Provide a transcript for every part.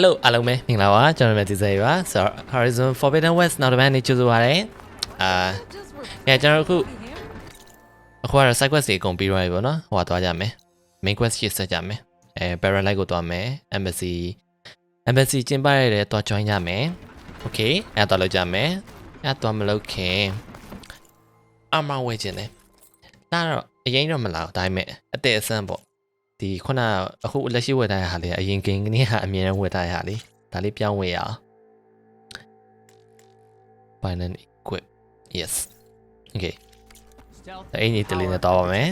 Hello အားလုံးပဲမင်္ဂလာပါကျွန်တော်တို့ဒီဇယ်ပါဆိုတော့ Horizon Forbidden West နောက်တစ်ပတ်နေ့ကြိုဆိုပါရစေကျွန်တော်အခုကတော့ side quest တွေအကုန်ပြီးသွားပြီပေါ့နော်ဟိုသွားကြမယ် main quest ရှေ့ဆက်ကြမယ်Paralight ကိုသွားမယ် embassy ကျင်းပရတဲ့သွား join ကြမယ် Okay အဲ့တော့လောက်ကြမယ်အဲ့တော့မလုပ်ခင်အမဝဲခြင်းတယ်ဒါတော့အရင်တော့မလာဘူးဒါပေမဲ့အသက်အဆန်းပေါ့ဒီခုနအခုလက်ရှိဝယ်ထားရဟာလေအရင်ကင်းကနေဟာအမြဲတမ်းဝယ်ထားရဟာလေဒါလေးပြောင်းဝယ်ရအောင် Binance equip yes okay အဲ့ဒီတလေးနဲ့တော့ပါမယ်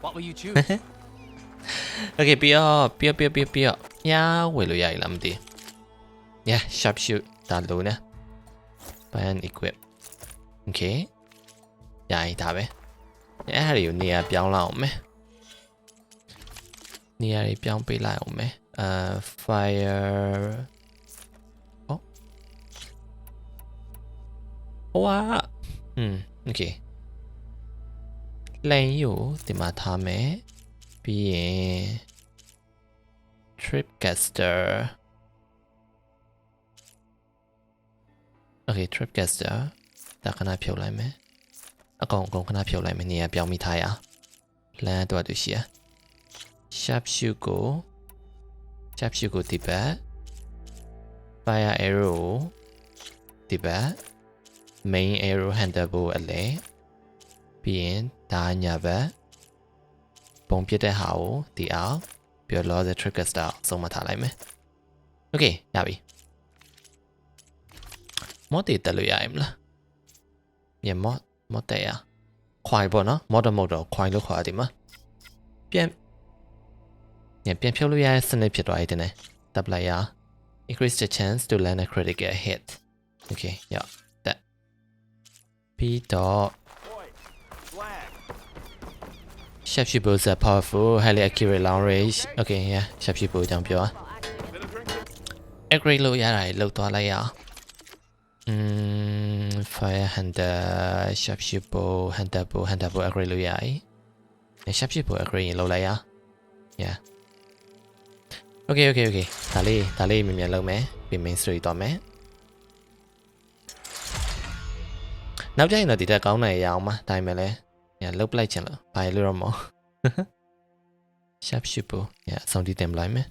What will you choose okay ပြီးညာဝယ်လို့ရည်လားမသိ yeah sharp shoot ဒါလို့နော် Binance equip okay ရည်ဒါပဲအဲ့ဟာတွေကိုနေရာပြောင်းလောက်အောင်မယ်နေရာတွေပြောင်းပေးလိုက်အောင်မယ်fire ဟိုokay လမ်းယူဒီမှာထားမယ်ပြီးရင် trip caster okay trip caster ဒါခဏဖြုတ်လိုက်မယ်အကောင်ခဏဖြုတ်လိုက်မယ်နေရာပြောင်းမိထားရလမ်းတော့တူရှိရsharp shoot ကိုဒီဘက် fire arrow ဒီဘက် main arrow handle ကိုအလဲပြီးရင်ဒါညာဘက်ပုံပြတဲ့ဟာကိုဒီအောင်ပြီးတော့ lost trigger star ဆုံးမထားလိုက်မယ် okay ရပြီ mod တက်လို့ရရင်မလားည mod တက်ရခွိုင်ပေါ့နော် mod မဟုတ်တော့ခွိုင်လို့ခေါ်တယ်မှာပြန်ဖြုတ်လို့ရတဲ့စနစ်ဖြစ်သွားပြီတဲ့တပ်လိုက်ရ increase the chance to land a critical hit okay yeah that ပြီးတော့ sharp shoot bows are powerful highly accurate long range okay yeah sharp shoot bow အကြောင်းပြော upgrade လို့ရတာလောက်သွားလိုက်ရအောင်fire handle sharp shoot bow handle bow upgrade လို့ရည် sharp shoot bow upgrade ရင်လောက်လိုက်ရ yeah okay ဒါလေးမြင်လုံးမယ်ပြီး main story တော့မယ်နောက်ကျရင်တော့ဒီတက်ကောင်းနိုင်ရအောင်ပါဒါပေမဲ့လည်းညလုတ်ပလိုက်ချင်လို့ဘာလို့တော့မဟုတ် sharp shoot ပို့ညအဆုံးထိတင်ပလိုက်မယ်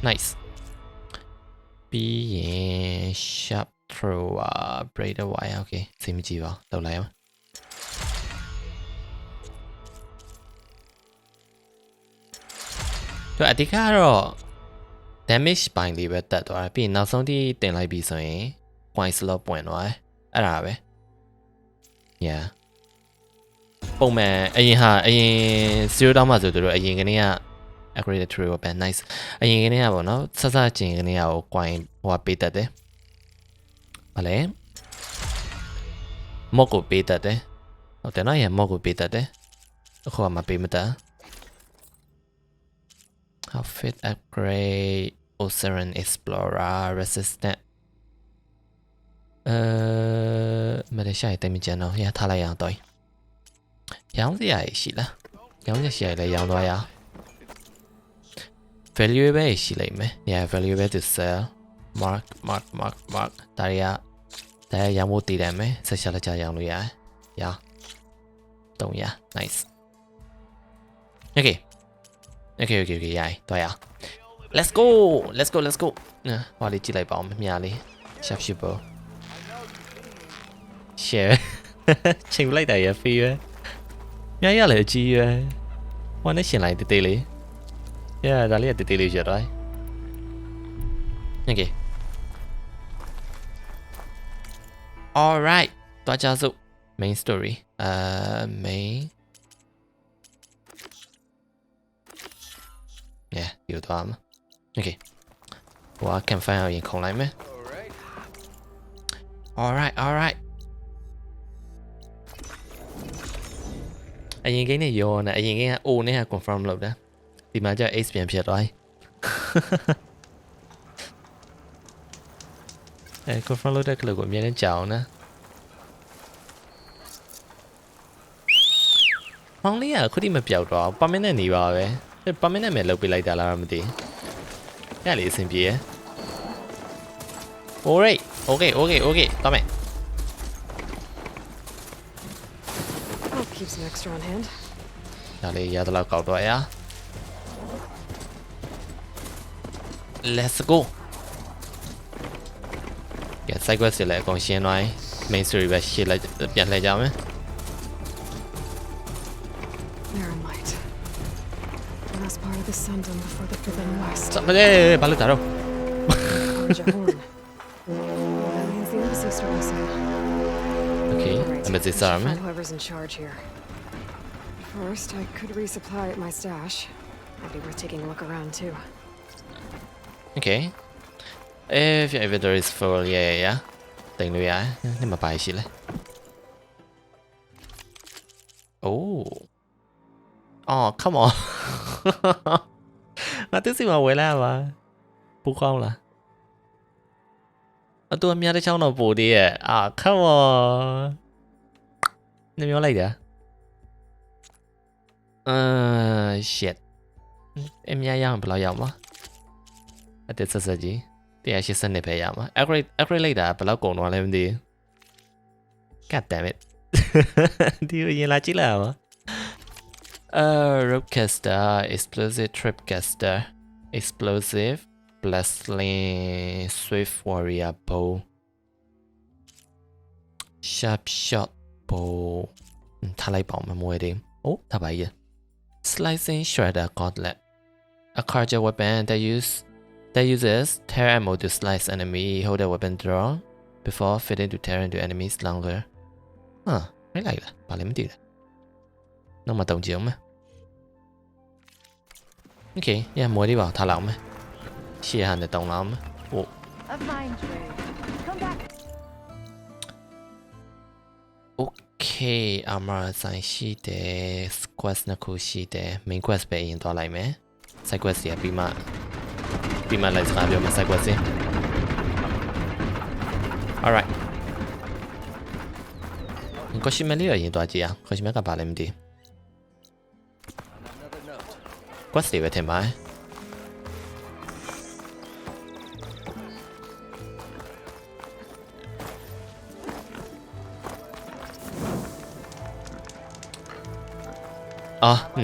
nice ပြီးရင် sharp thrower braided wire okay စိတ်မကြည့်ပါလောက်လိုက်အောင်တော့အဓိကကတော့ damage ပိုင်းလေးပဲတက်သွားတယ်ပြီးရင်နောက်ဆုံးထိတင်လိုက်ပြီဆိုရင် point slot ပွင့်သွားတယ်အဲ့ဒါပဲ yeah ပုံမှန်အရင်0တောင်းမှဆိုတို့အရင်ကနေက upgrade tree ပဲ nice အရင်ကနေကပေါ့နော်ဆက်ကျင်ကနေကကို coin ဟိုပေးတတ်တယ်ဗာလဲ mock ကိုပေးတတ်တယ်ဟုတ်တယ်နော်ရ mock ကိုပေးတတ်တယ်အခုကမပေးမတတ်Outfit upgrade Ocean Explorer resistant မလေးရှားတိုင်မကျန်တော့ရထားလိုက်ရအောင်တော့ရောင်းစရာရှိလားရောင်းရရှိရလဲရောင်းသွားရ valuable ရှိလိမ့်မယ် yeah valuable to sell mark ဒါရရောင်းဖို့တည်တယ်မယ်ဆက်ရှာလက်ချရောင်းလို့ရတယ်ရ300 nice okay ရိုင်းတော့ရ let's go ဟောလေးကြည့်လိုက်ပါဦးမြားလေး sharp shoot bow share ချိန်လိုက်တာရဖေးရမြားရလေအကြီးရဟောနဲ့ရှင်လိုက်တေးလေး yeah ဒါလေးကတေးလေးရတော့ okay all right တော့ကြစို့ main story main yeah 有多吗 okay 我 can find out ရင်ခုံလိုက်မယ် all right အရင်ကိန်းနဲ့ရောနေအရင်ကိန်းက O နဲ့ confirm လုပ်တာဒီမှာကျ X ပြန်ဖြစ်သွားပြီconfirm လုပ်တဲ့ကလပ်ကိုအများနဲ့ကြာအောင်နော်မောင်လေးကခုထိမပြောက်တော့ပါမင်းနဲ့နေပါပဲ permanent မဲ့လုပ်ပြလိုက်တာလားမသိ။အဲ့လေအဆင်ပြေရဲ့။ Alright. Okay. သွားမယ် I'll keep some extra on hand. ဒါလေးရတော့ကောက်တော့ရ Let's go. Yeah, side quest တွေလည်းအကုန်ရှင်းသွားရင် main story ပဲရှင်းလိုက်ပြန်လှည့်ကြမယ် Mirror light. The last part of the Sundom before the Forbidden West. ဘာလို့တာတော့ Orange a horn. That means the embassy starting soon. Okay, Alright, embassy I should starting. find whoever's in charge here. First, I could resupply at my stash. Might be worth taking a look around too. Okay. If your inventory is full, yeah. တင်လို့ရတယ်ဒီမှာပါရှိလဲ Oh. Oh, come on. ငါသူစီမှာဝယ်လာပါပူကောင်းလားအတူအများတစ်ချောင်းတော့ပို့သေးရဲ့ come on နမျောလိုက်တာshit အများရအောင်ဘယ်လောက်ရအောင်မအတက်ဆက်ကြီး180နှစ်ပဲရမှာ upgrade လိုက်တာဘယ်လောက်ကုန်တော့လဲမသိဘူး God damn it ဒီရင်လာကြည့်လိုက်အောင်ropecaster explosive tripcaster explosive blastling swift warrior bow sharp shot bow ထားလိုက်ပါဦးမမွေးသေးဘူးဒါပါရဲ့ slicing shredder gauntlet a charger weapon that uses tear ammo to slice enemy hold the weapon draw before fitting to tear into enemies longer ไม่လိုက်လားဘာလဲမသိဘူးနောက်မှတုံကြည့်အောင်မယ် Okay ညမွေးလေးပါထားလောက်မယ်ရှေ့ဟာနဲ့တုံလောက်မယ် A fine trade. Come back. Okay armor ဆိုင်ရှိတယ် quest နှစ်ခုရှိတယ် main quest ပဲအရင်သွားလိုက်မယ် side quest တွေပြီးမှလိုက်စကားပြောမယ် side quest တွေ Alright ကိုရှိမလေးရရင်သွားကြည့်အောင်ကိုရှိမကဘာလဲမသိ quest တွေပဲထင်ပါ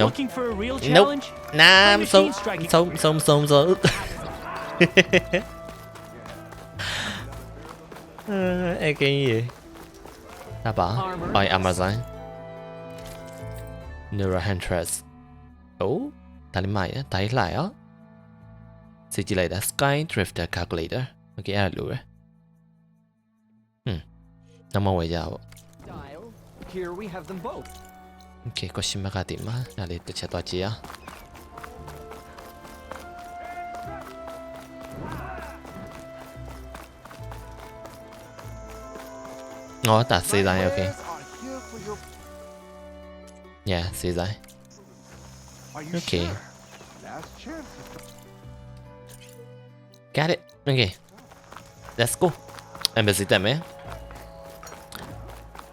No. Looking for a real challenge? Nah, I'm so. Again, yeah. Apa? By Amazon. Neural Huntress. Oh, tali mai á, tali lại á. Sẽ chỉ lại đã Sky Drifter Calculator. Okay, à lùi. Nó mau về giàu. Here we have them both. Okay, có xin mắc điểm á, là để chạy tòa chia. Đã xì dài, okay. Yeah, xì dài. Okay. Got it. Okay. Let's go. Embassy tạm ấy.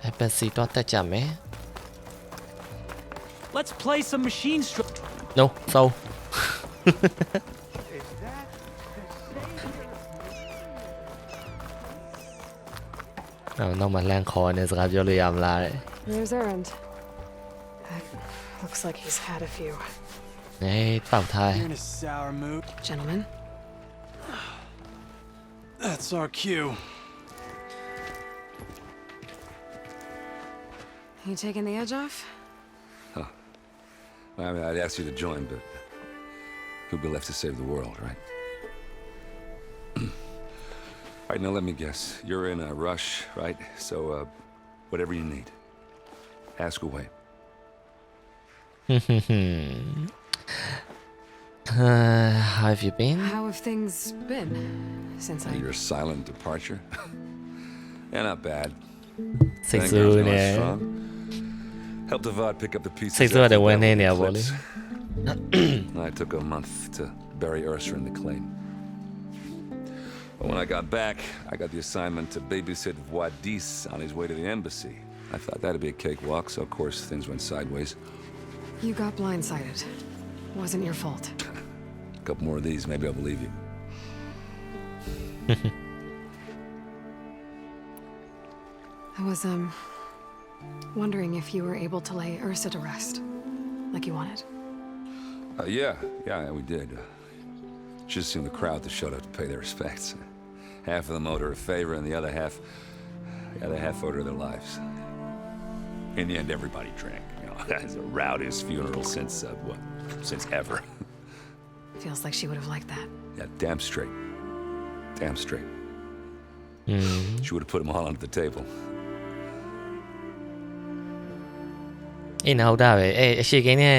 Embassy đó ta chạm ấy. Let's play some machine No, so. No mà lan khó nên sẽ gặp cho lì ảm lại. There's Errand. Looks like he's had a few. Hey, bảo thai. You're in a sour mood. Gentlemen. That's our cue. You taking the edge off? I mean, I'd ask you to join, but who'd be left to save the world, right? All right, now let me guess. You're in a rush, right? So, whatever you need, ask away. How have you been? How have things been since Your silent departure? Yeah, not bad. Six Vanguard's going strong. Helped Avad pick up the pieces. Six of the one in there, I took a month to bury Ursa in the claim. But when I got back, I got the assignment to babysit Wadis on his way to the embassy. I thought that'd be a cakewalk, so of course things went sideways. You got blindsided. wasn't your fault. A couple more of these, maybe I'll believe you. I was, wondering if you were able to lay Ursa to rest, like you wanted. Yeah, we did. Just seemed the crowd that showed up to pay their respects. Half of them owed her a favor, and the other half owed her their lives. In the end, everybody drank. You know, it's the rowdiest funeral since ever. Feels like she would have liked that. Yeah, damn straight. Damn straight. Mm. She would have put them all under the table. အေးနောက်တာပဲအရှိကင်းနဲ့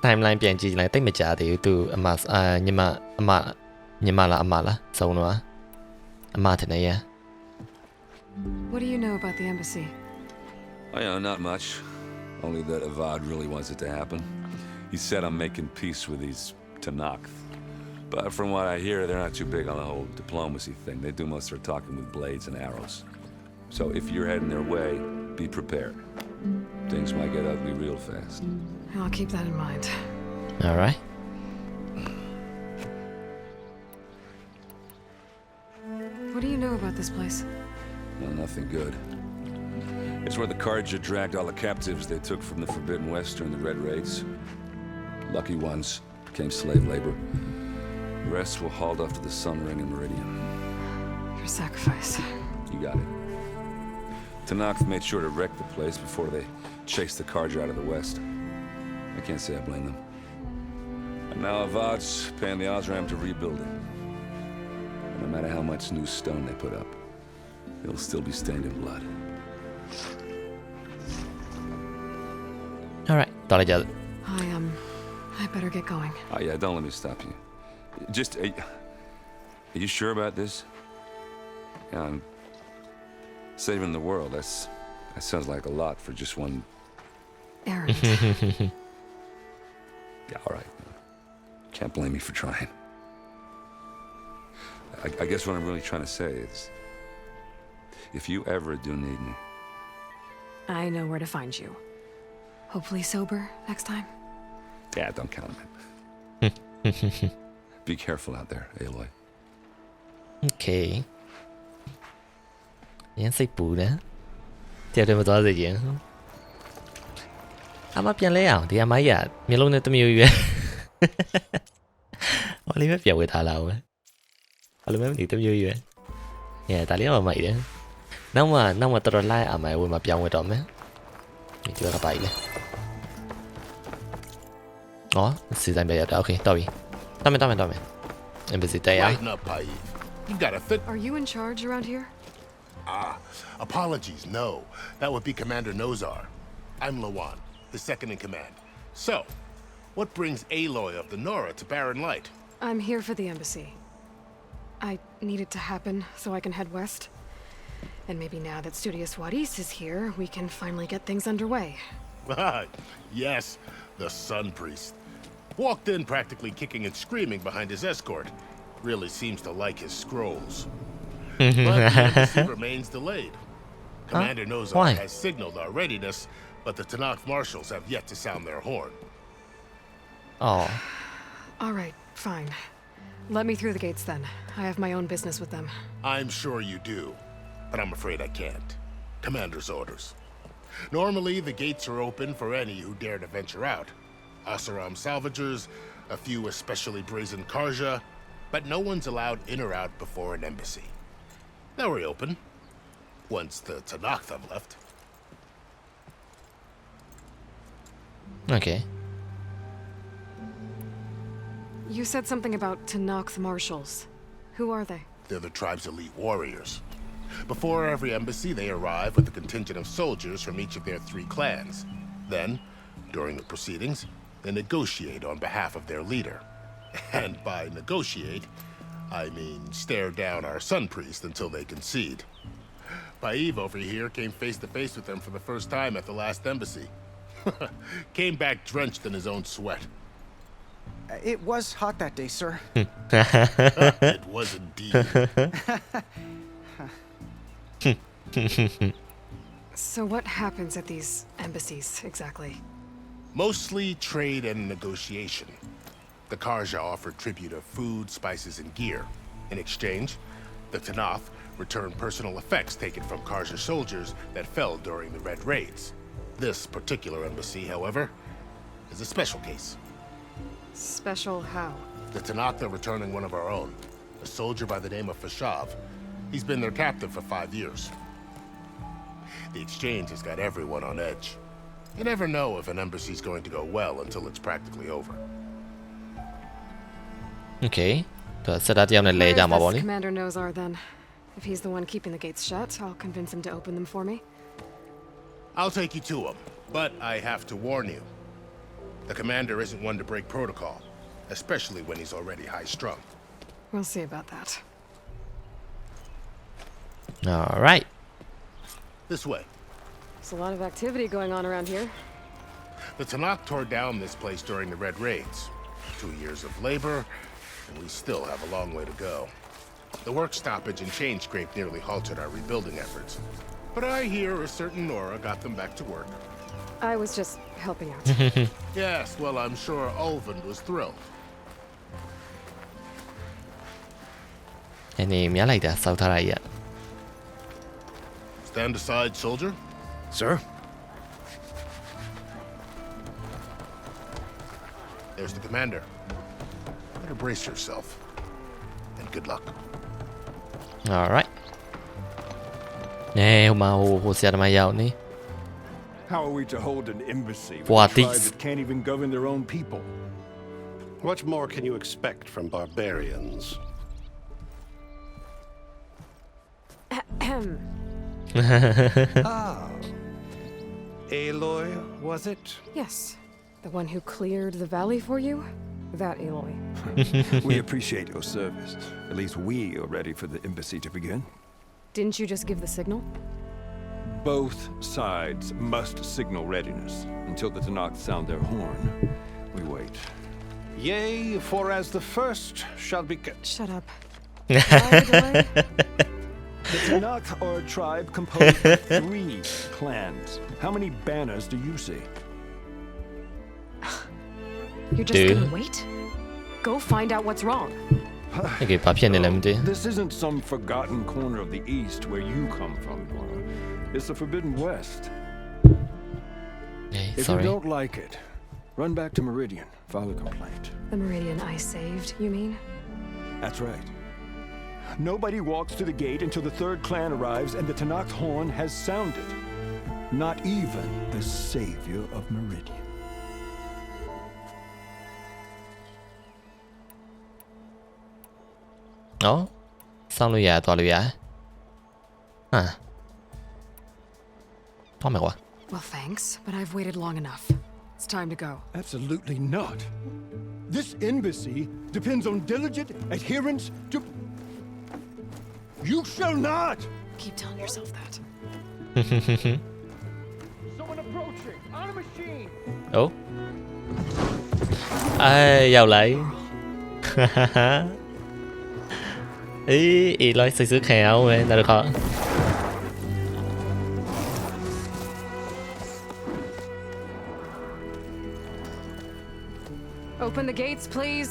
timeline ပြန်ကြည့်လိုက်တိတ်မကြသေးဘူးသူညီမလားစုံတော့အမထနေရ What do you know about the embassy? Oh, yeah, not much. Only that Avad really wants it to happen. He said I'm making peace with these Tanakh. But from what I hear, they're not too big on the whole diplomacy thing. They do most of their talking with blades and arrows. So if you're heading their way, be prepared. Things might get ugly real fast. I'll keep that in mind. All right. What do you know about this place? Well, nothing good. It's where the Carja dragged all the captives they took from the Forbidden West during the Red Raids. Lucky ones became slave labor. The rest were hauled off to the Sun Ring and Meridian. Your sacrifice. You got it. Tanakh made sure to wreck the place before they chased the Carja out of the West. I can't say I blame them. And now Avad's paying the Osram to rebuild it. And no matter how much new stone they put up, it'll still be stained in blood. All right. တော်လိုက်ကြ I better get going. Oh yeah, don't let me stop you. Just, are you sure about this? Yeah, I'm saving the world. That sounds like a lot for just one. Errand. Yeah, all right. Can't blame me for trying. I guess what I'm really trying to say is, if you ever do need me, I know where to find you. Hopefully sober next time. yeah, don't count on it. Be careful out there, Aloy. Okay ရန်စိတ်ပူတယ်တရားတယ်မသွားစေချင်အမပြန်လဲအောင်ဒီအမကြီးကမျိုးလုံးနဲ့တမျိုးရွယ်ဟောလေးပဲပြန်ဝေထားလာအောင်ဘာလို့မဲမသိတမျိုးရွယ်ညဒါလေးမှမိုက်တယ်နောက်မှတော်တော်လိုက်အမိုင်ဝင်မှာပြောင်းဝေတော့မယ်ဒီကပါလေอ๋อစီစဉ်ပြရတာโอเคတော်ပြီတော်မယ် embassy တရား Lighten up, Paiv. You got a fit. Are you in charge around here? Apologies, no. That would be Commander Nozar. I'm Lawan, the second in command. So, what brings Aloy of the Nora to Barren Light? I'm here for the embassy. I need it to happen so I can head west. And maybe now that Studious Wadis is here, we can finally get things underway. Yes, the Sun Priest. Walked in practically kicking and screaming behind his escort. Really seems to like his scrolls. But the embassy remains delayed. Commander Nozar Why? has signaled our readiness, but the Tanakh marshals have yet to sound their horn. Oh All right, fine. Let me through the gates then. I have my own business with them. I'm sure you do, but I'm afraid I can't. Commander's orders. Normally, the gates are open for any who dare to venture out. Asaram salvagers, a few especially brazen Karja, but no one's allowed in or out before an embassy. Now we're open, once the Tanakh have left. okay You said something about Tanakh marshals. Who are they? They're the tribe's elite warriors. Before every embassy, they arrive with a contingent of soldiers from each of their 3 clans. Then, during the proceedings, they negotiate on behalf of their leader. And by negotiate, I mean stare down our Sun Priest until they concede. Paiv over here came face to face with them for the first time at the last embassy. Came back drenched in his own sweat. It was hot that day, sir. It was indeed. So what happens at these embassies, exactly? Mostly trade and negotiation. The Karja offered tribute of food, spices, and gear. In exchange, the Tanath returned personal effects taken from Karja soldiers that fell during the Red Raids. This particular embassy, however, is a special case. Special how? The Tanakh are returning one of our own, a soldier by the name of Fashav. He's been their captive for 5 years. The exchange has got everyone on edge. You never know if an embassy's going to go well until it's practically over. Okay. သူကစတာတယောက်နဲ့လဲ Where ကြ is မှာပေါ့ this လေ Commander Nozar then? If he's the one keeping the gates shut, I'll convince him to open them for me. I'll take you to him, but I have to warn you. The commander isn't one to break protocol, especially when he's already high-strung. We'll see about that. All right. This way. There's a lot of activity going on around here. The Tanakh tore down this place during the Red Raids. 2 years of labor, and we still have a long way to go. The work stoppage and chain scrape nearly halted our rebuilding efforts. But I hear a certain Nora got them back to work. I was just helping out. Yes, well, I'm sure Ulvin was thrilled. အနေများလိုက်တာစောက်ထားလိုက်ရ Stand aside, soldier. Sir? There's the commander. Better brace yourself. And good luck. All right နဲဟိုမှာဟိုဆရာသမားရောက်နေ How are we to hold an embassy with What a tribe is- that can't even govern their own people? What more can you expect from barbarians? Aloy, was it? Yes, the one who cleared the valley for you? That Aloy. We appreciate your service. At least we are ready for the embassy to begin. Didn't you just give the signal? Both sides must signal readiness. Until the Tanakh sound their horn, we wait. Yea, for as the first shall be... Shut up. Why delay? The Tanakh are a tribe composed of 3 clans. How many banners do you see? You're just Dude. gonna wait? Go find out what's wrong. Okay ဘာဖြစ်နေလဲမသိ This isn't some forgotten corner of the East where you come from, Nora. It's the Forbidden West. Hey, If sorry you don't like it, run back to Meridian, file a complaint. The Meridian I saved, you mean? That's right. Nobody walks to the gate until the 3rd clan arrives and the Tanakh horn has sounded. Not even the savior of Meridian. Oh စောင်းလို့ရသွားလို့ရဟာတော့မယ်ကွာ Well, thanks, but I've waited long enough. It's time to go. Absolutely not. This embassy depends on diligent adherence to... You shall not! Keep telling yourself that. Someone approaching on a machine. Oh ရောက်လိုက် အေးလိုက်စိတ်ဆူခံရအောင်ပဲနောက်တစ်ခါ Open the gates, please.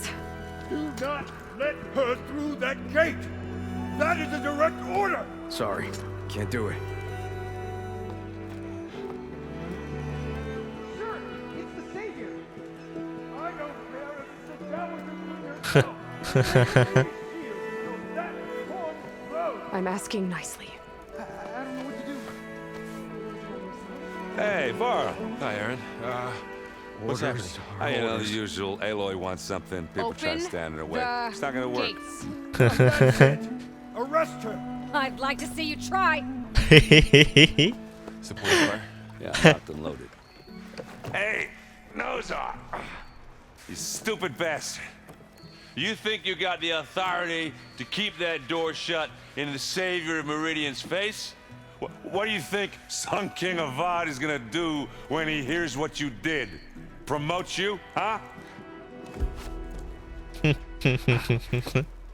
Do not let her through that gate! That is a direct order! Sorry, can't do it. Sir, it's the savior. I don't care if it's the Taoist yourself. That horn blows. I'm asking nicely. I don't know what to do. Hey, Varl. Hi, Aaron. What's happening? You know, the usual. Aloy wants something. People try to Open stand in her way. the It's not gonna work. gates. Arrest her! I'd like to see you try. Support fire. Yeah, locked and loaded. Hey, Nozar! You stupid bastard. You think you got the authority to keep that door shut in the savior of Meridian's face? What do you think Sun King Avad is gonna do when he hears what you did? Promote you, huh? Let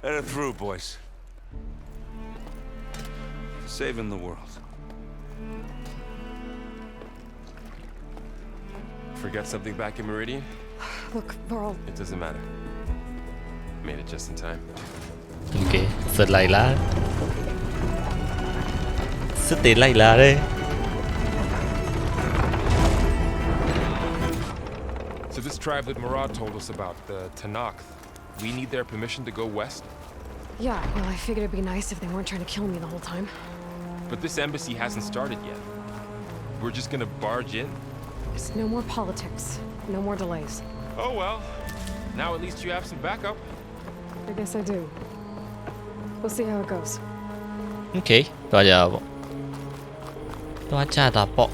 her through, boys. Saving the world. Forget something back in Meridian? Look, Varl, It doesn't matter. Made it just in time. Okay, giật lại lá. Sức tiến lại lá đây. So this tribe that Murad told us about, the Tanakh, we need their permission to go west? yeah, well, I figured it'd be nice if they weren't trying to kill me the whole time. But this embassy hasn't started yet. We're just gonna barge in? Just no more politics. No more delays. Oh well. Now at least you have some backup. I guess I do. We'll see how it goes. Okay, သွားကြပါပေါ့သွားကြတာပေါ့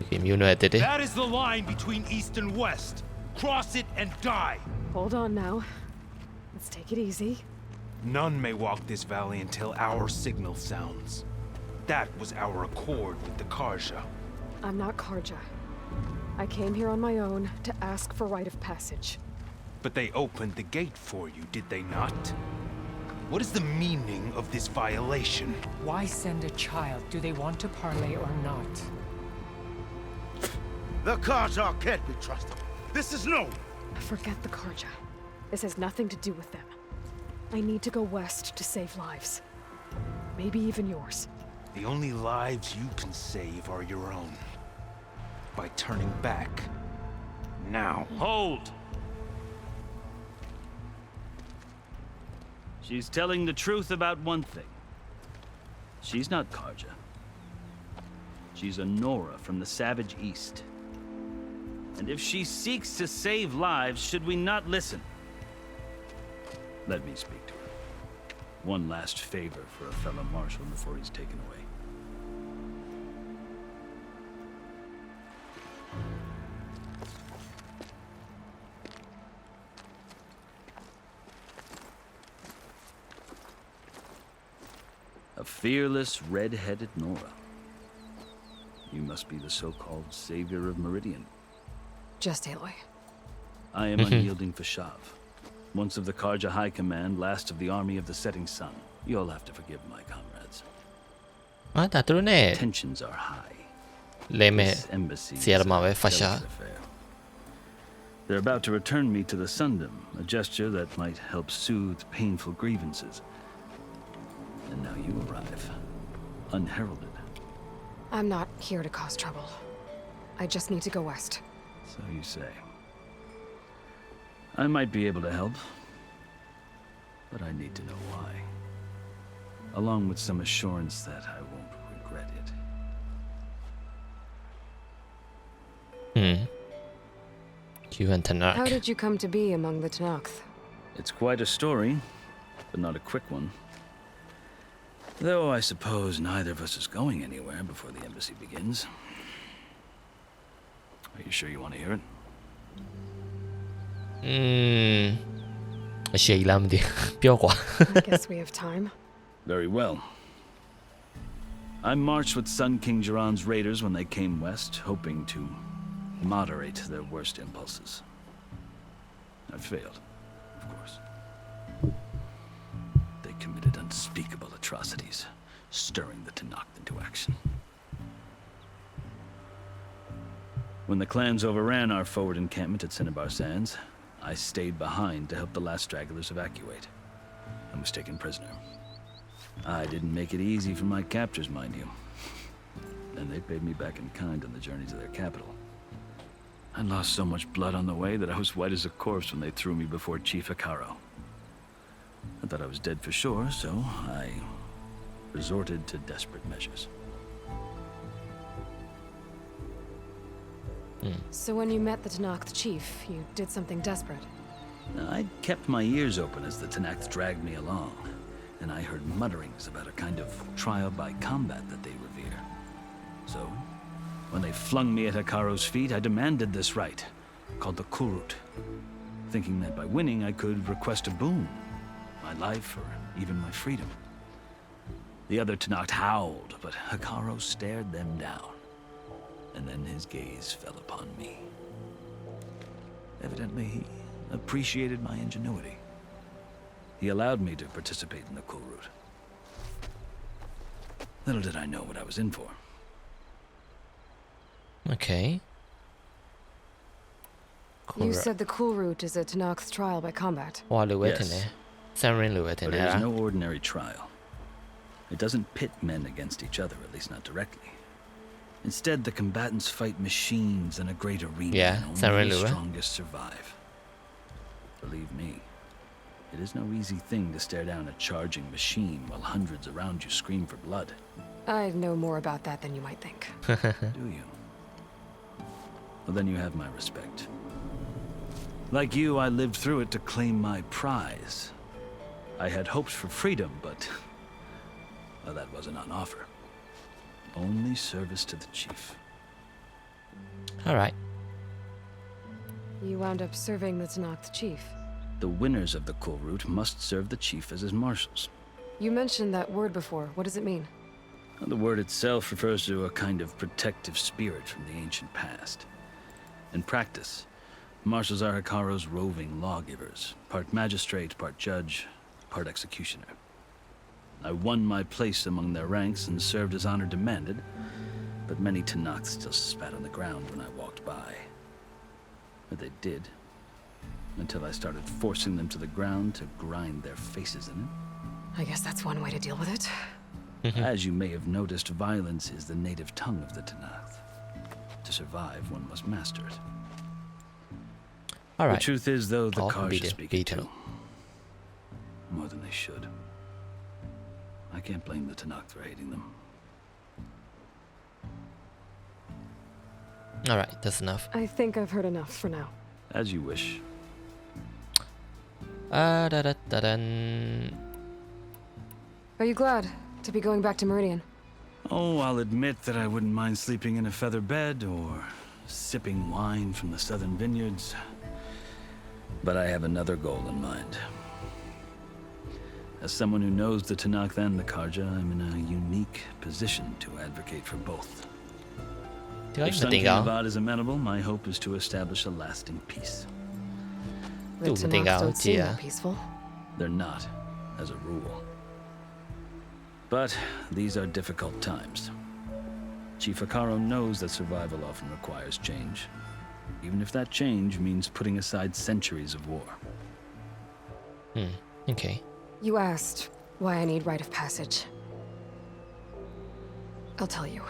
Okay,မြို့နယ်တက်တယ် That is the line between east and west. Cross it and die. Hold on now. Let's take it easy. None may walk this valley until our signal sounds. That was our accord with the Karja. I'm not Karja. I came here on my own to ask for rite of passage. But they opened the gate for you, did they not? What is the meaning of this violation? Why send a child? Do they want to parley or not? The Karja can't be trusted. This is known. Forget the Karja. This has nothing to do with them. I need to go west to save lives. Maybe even yours. The only lives you can save are your own. By turning back. Now. Hold! She's telling the truth about one thing. She's not Karja. She's a Nora from the Savage East. And if she seeks to save lives, should we not listen? Let me speak to her. One last favor for a fellow marshal before he's taken away. A fearless, red-headed Nora. You must be the so-called savior of Meridian. Just Aloy. I am unyielding for Shav. Once of the Karja High Command, last of the army of the setting sun. You'll have to forgive my comrades. ဟာဒါသူတို့ ਨੇ Tensions are high. လဲမဲ့ This embassy ဆီယာရမှာပဲ is a Fasha delicate affair. They're about to return me to the Sundom, a gesture that might help soothe painful grievances. And now you arrive, unheralded. I'm not here to cause trouble. I just need to go west. So you say. I might be able to help, but I need to know why. Along with some assurance that I won't regret it. How did you come to be among the Tanakh? It's quite a story, but not a quick one. Though I suppose neither of us is going anywhere before the embassy begins. Are you sure you want to hear it? အရှိလားမသိပြောကွာ I guess we have time. Very well. I marched with Sun King Jiran's raiders when they came west, hoping to moderate their worst impulses. I failed, of course. They committed unspeakable atrocities, stirring the Tanakh into action. When the clans overran our forward encampment at Cinnabar Sands, I stayed behind to help the last stragglers evacuate, and was taken prisoner. I didn't make it easy for my captors, mind you. And they paid me back in kind on the journey to their capital. I lost so much blood on the way that I was white as a corpse when they threw me before Chief Hikaro. I thought I was dead for sure, so I resorted to desperate measures. So when you met the Tanakh chief, you did something desperate. I kept my ears open as the Tanakh dragged me along, and I heard mutterings about a kind of trial by combat that they revere. So, when they flung me at Hikaro's feet, I demanded this rite, called the Kurut, thinking that by winning I could request a boon, my life or even my freedom. The other Tanakh howled, but Hikaro stared them down, and then his gaze fell upon me. Evidently, he appreciated my ingenuity. He allowed me to participate in the cool route. Little did I know what I was in for. Okay. You said the cool route is a Tanakh's trial by combat. ဟိုလိုပဲထင်တယ် Samurai လိုပဲထင် But တယ် it is လား no ordinary trial. It doesn't pit men against each other, at least not directly. Instead, the combatants fight machines in a great arena, Yeah, and Samurai only the Lua. strongest survive. Believe me, it is no easy thing to stare down a charging machine while hundreds around you scream for blood. I know more about that than you might think. Do you? Well, then you have my respect. Like you, I lived through it to claim my prize. I had hopes for freedom, but well, that wasn't on offer. Only service to the chief. All right. You wound up serving the Tanakh chief. The winners of the cool route must serve the chief as his marshals. You mentioned that word before. What does it mean? Well, the word itself refers to a kind of protective spirit from the ancient past. In practice, marshals are Hikaru's roving lawgivers, part magistrate, part judge, part executioner. I won my place among their ranks and served as honor demanded, but many Tanakhs still spat on the ground when I walked by. But they did, until I started forcing them to the ground to grind their faces in it. I guess that's one way to deal with it. As you may have noticed, violence is the native tongue of the Tanakh. To survive, one must master it. All right. The truth is, though, the cars beat are it, speaking beat it. too. More than they should. I can't blame the Tanakh for hating them. All right, that's enough. I think I've heard enough for now. As you wish. Are you glad to be going back to Meridian? Oh, I'll admit that I wouldn't mind sleeping in a feather bed or sipping wine from the southern vineyards. But I have another goal in mind. As someone who knows the Tanakh and the Karja, I'm in a unique position to advocate for both. If Sun King Avad is amenable, my hope is to establish a lasting peace. The Tanakhs don't seem that peaceful. They're not, as a rule. But these are difficult times. Chief Hikaru knows that survival often requires change, even if that change means putting aside centuries of war. Okay. You asked why I need rite of passage. I'll tell you,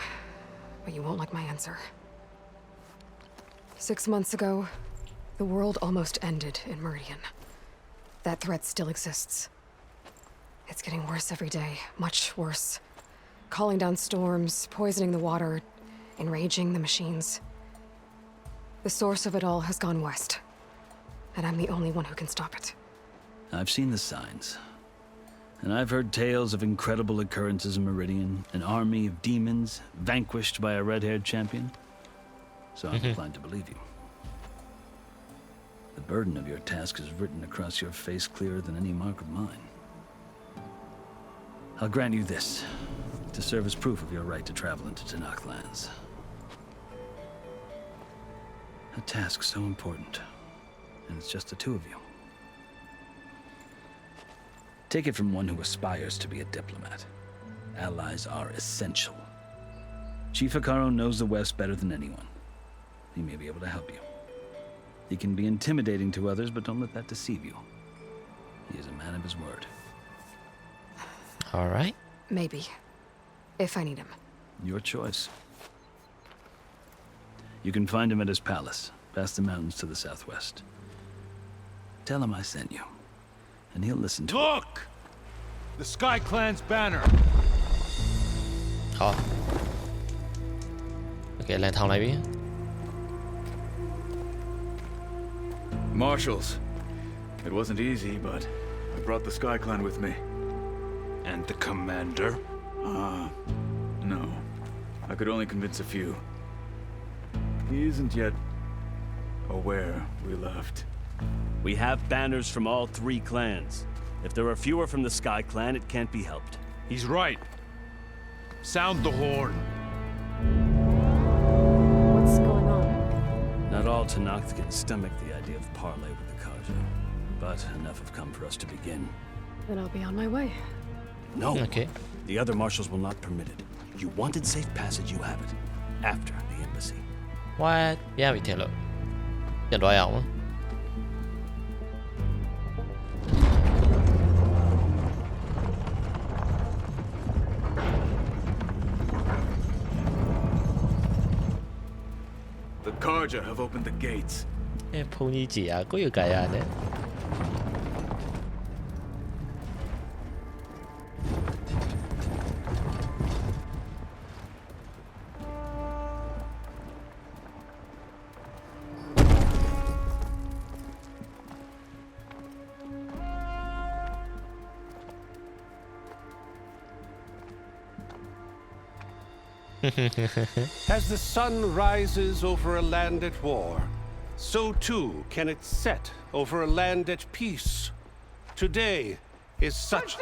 but you won't like my answer. 6 months ago, the world almost ended in Meridian. That threat still exists. It's getting worse every day, much worse. Calling down storms, poisoning the water, enraging the machines. The source of it all has gone west, and I'm the only one who can stop it. I've seen the signs. And I've heard tales of incredible occurrences in Meridian, an army of demons vanquished by a red-haired champion. So I'm inclined to believe you. The burden of your task is written across your face clearer than any mark of mine. I'll grant you this, to serve as proof of your right to travel into Tanakh lands. A task so important, and it's just the two of you. Take it from one who aspires to be a diplomat. Allies are essential. Chief Hikaru knows the West better than anyone. He may be able to help you. He can be intimidating to others, but don't let that deceive you. He is a man of his word. All right. Maybe. If I need him. Your choice. You can find him at his palace, past the mountains to the southwest. Tell him I sent you, and he'll listen to Look! The Sky Clan's banner. Oh. Okay, ឡើងថងလိုက်ပြီ Marshals. It wasn't easy, but I brought the Sky Clan with me. And the commander? No. I could only convince a few. He isn't yet aware we left. We have banners from all 3 clans. If there are fewer from the Sky Clan, it can't be helped. He's right. Sound the horn. What's going on? Not all all Tanakh can stomach the idea of parley with the Karja. But enough have come for us to begin. Then I'll be on my way. No. Okay. The other marshals will not permit it. You wanted safe passage, you have it. After the embassy. What? Yeah, we tell it. Nhận đói ảo. The Karja have opened the gates. Em phu nhi chỉ có yêu cái đấy. As the sun rises over a land at war, so too can it set over a land at peace. Today is such...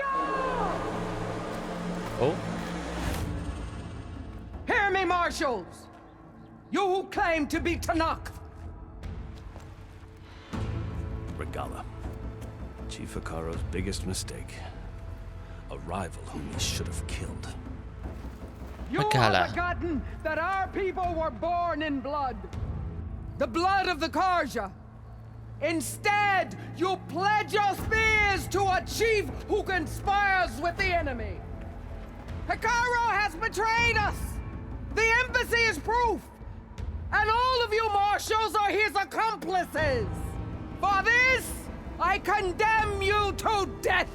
Oh. Hear me, marshals! You who claim to be Tanakh! Regala. Chief Hikaro's biggest mistake. A rival whom he should have killed. You have forgotten that our people were born in blood. The blood of the Karja. Instead, you pledge your spears to a chief who conspires with the enemy. Hikaro has betrayed us. The embassy is proof. And all of you marshals are his accomplices. For this, I condemn you to death.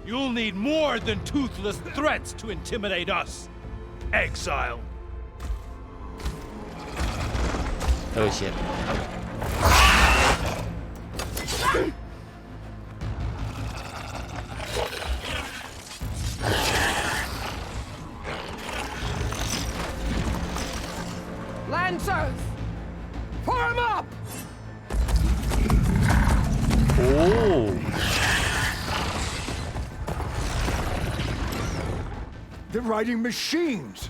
You'll need more than toothless threats to intimidate us. Exile. Oh shit. Lancers! Form up! Oh. They're riding machines.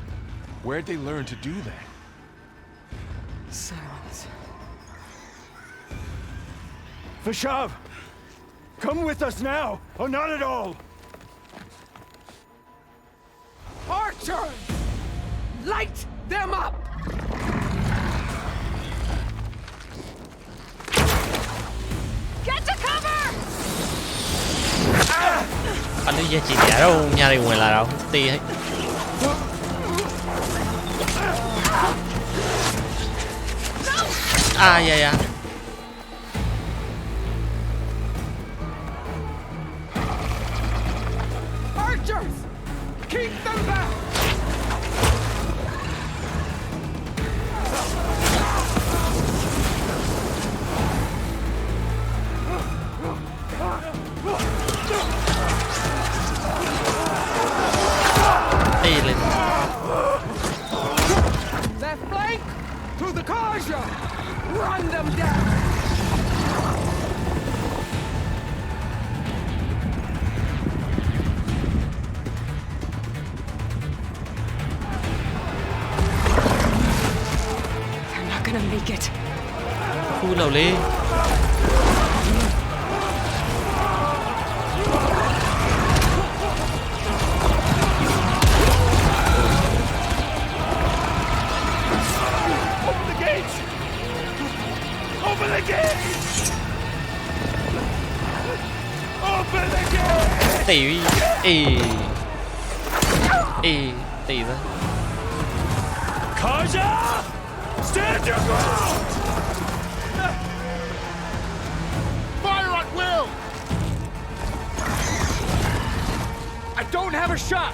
Where'd they learn to do that? Silence. Vashav, come with us now, or not at all. Archers! Light them up! Get to cover! Anh ấy chỉ đẻ đâu, nhà này ngoài là đâu, tì hết. À, dạ dạ. Archers! Keep them back! Đi lên. Left flank to the Karja! Run them down! They're not gonna make it. Khu đầu lên. Open the gates! Open the gates! Tỷ tỷ ra. Karja! Stand your ground! Fire at will! I don't have a shot!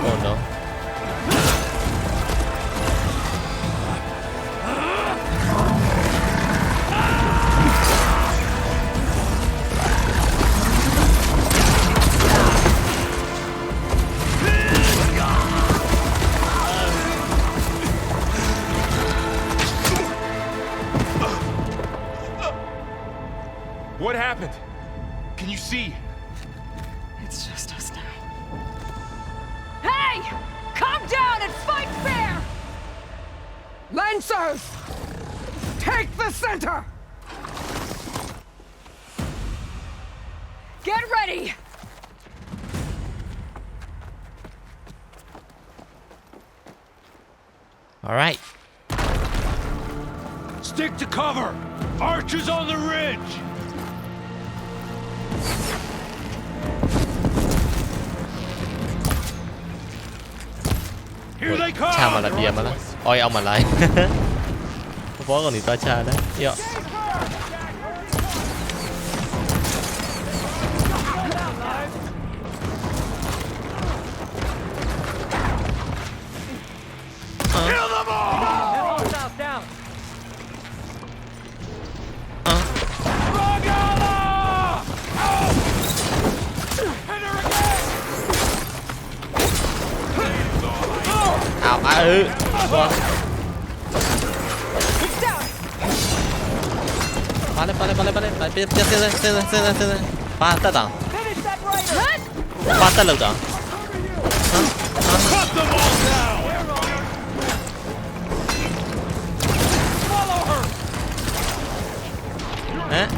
Oh no. see? It's just us now. Hey! Calm down and fight fair! Lancers! Take the center! Get ready! All right. Stick to cover! Archers on the ridge! Here they come! Cha mà là bia mà đó. Ôi ông mà lại. Bố còn đi to cha đấy. Yo. Kill them all! Down. Ảo à ừ. Wow. Vale. Lại tiếp xe. Ba ta đằng. Ba ta lực đằng. Hả?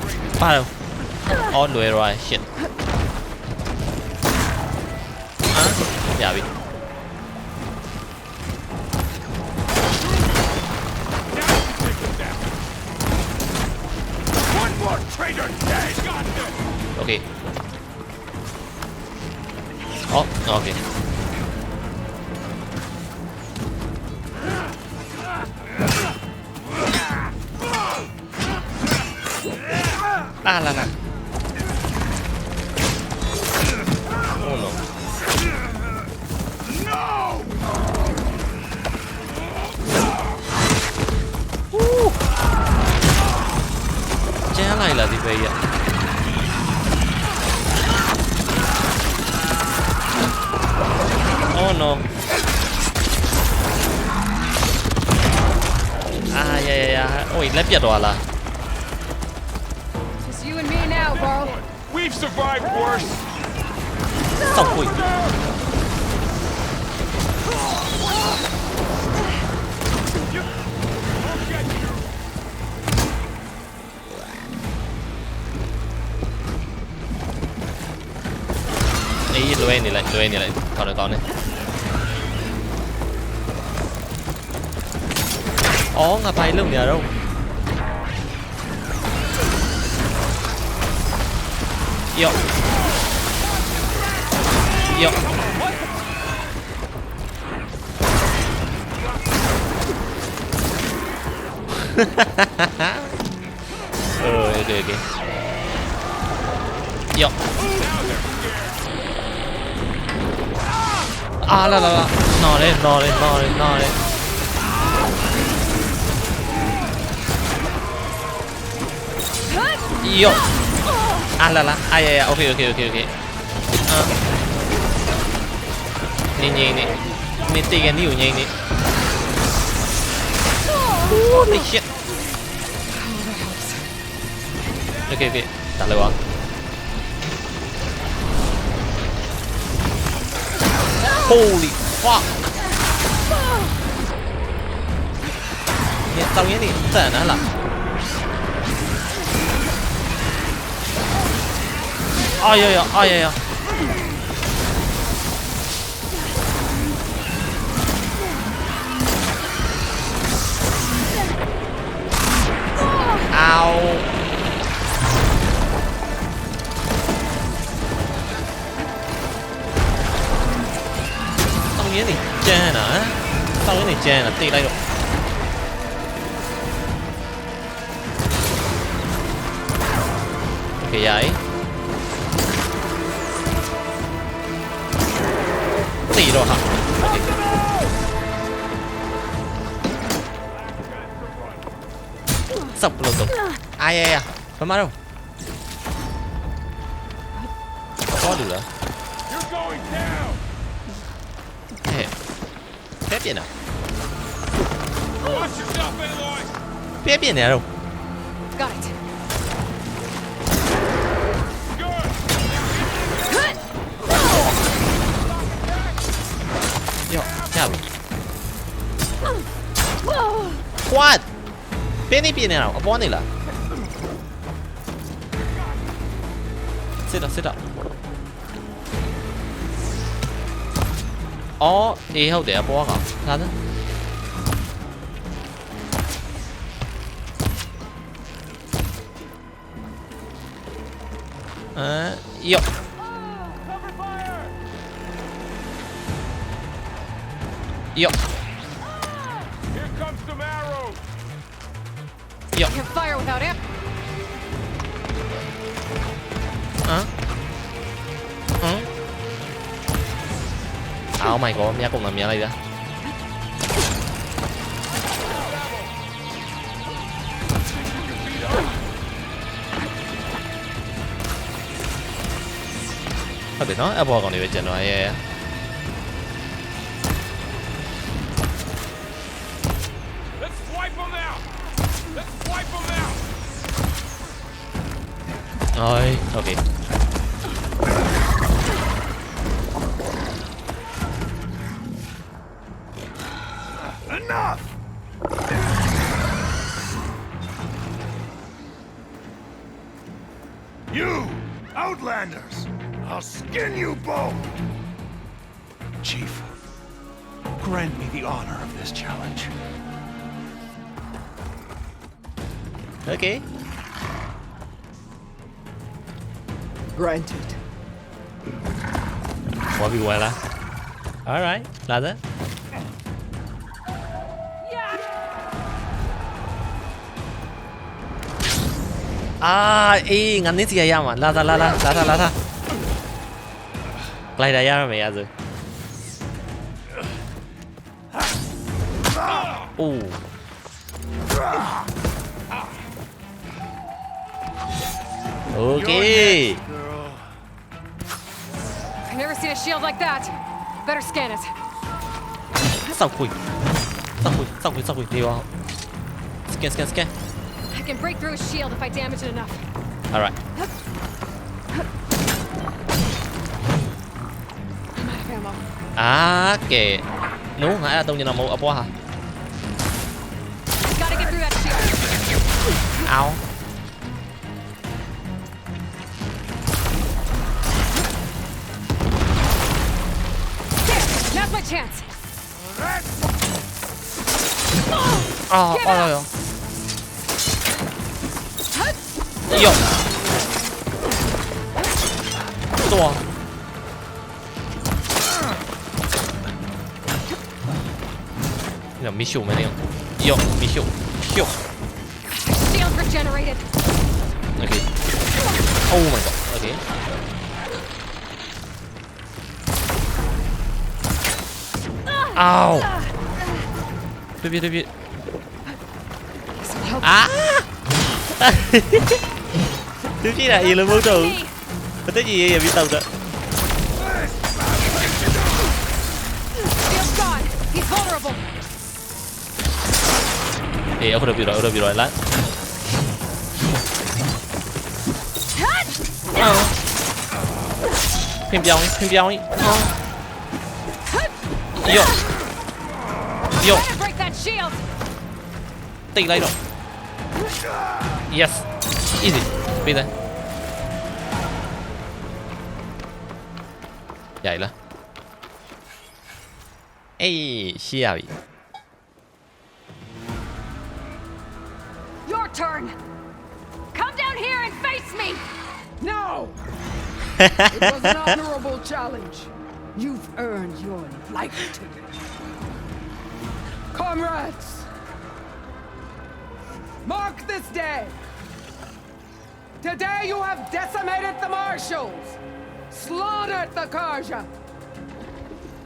Ba đâu? Ồ, đuổi rồi, shit. Hả? Dạ bị. Okay. Oh, okay. La. Oh no. Che lại là gì vậy ạ? Oh no. Yeah. Ôi, lép giật rồi là. Just you and me now, Carl. We've survived worse. Xong rồi. Ý tụi em lại còn này. Ó ngapain lu nè đâu. Yo. Okay. Yo. À là. Nó lên. Yo. À là. À, okay. Nè. Mình tì cái níu nhanh nè. Holy shit. Okay. Tạm lại vào. Holy fuck. Nè, tao nghĩ đi, tệ nó là. Ai da. Ow. Tao nghĩ này che nè, tì đây rồi. Okay vậy. Tì rồi hả? Okay. Sọc lột tục. Ai không mất đâu. Có được hả? Phép gì nào? Phép gì nào đâu? Got it. Yo, yeah. What? Penny nào, upon này là. Sit up. Đi hậu để upon à? Sao thế? Yo. Yo. Here comes some arrows. Yo. Can't fire without ammo. Oh my god, mía cùng làm mía này ra. Để nó Apple còn đi về trận rồi. Rồi, ok. Enough! You, Outlanders! I'll skin you both! Chief, grant me the honor of this challenge. Okay. Granted. What we want? All right, Lada. Ngắn đến gì vậy mà? Lada. Lại đây ra mày rồi. Okay. I've never seen a shield like that. Better scan it. Sao quỷ. Đi vào. Scan. I can break through a shield if I damage it enough. All right. I'm out of ammo. Kệ. Nú hả? Tao nhìn nó một apa hả? Gotta get through that shield. Ow. Now's my chance. Yo. Tua. Mi shield mày đi. Yo, mi shield. Shield regenerated. Okay. Oh my god. Okay. Ow. Baby. Thứ chi là gì là vô trụ. Có tới gì vậy bị tàu đó. Aku udah biru lah. Phim biao ấy. Yo. Tỉnh lại rồi. Yes. Easy. Bây giờ. Vậy là. Ê, xia bị. Your turn. Come down here and face me. No. It was an honorable challenge. You've earned your life today. Comrades, mark this day. Today you have decimated the marshals, slaughtered the Karja.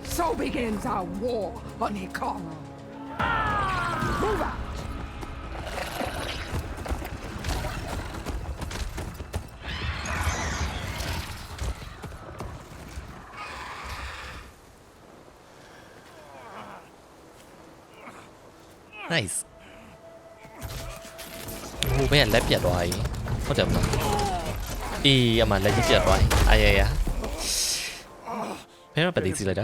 So begins our war on Hikaru. Move out. Nice. Mấy anh lép giả đoài. Có được không? Mà lấy giả đoài. Thế nó phải gì rồi đó.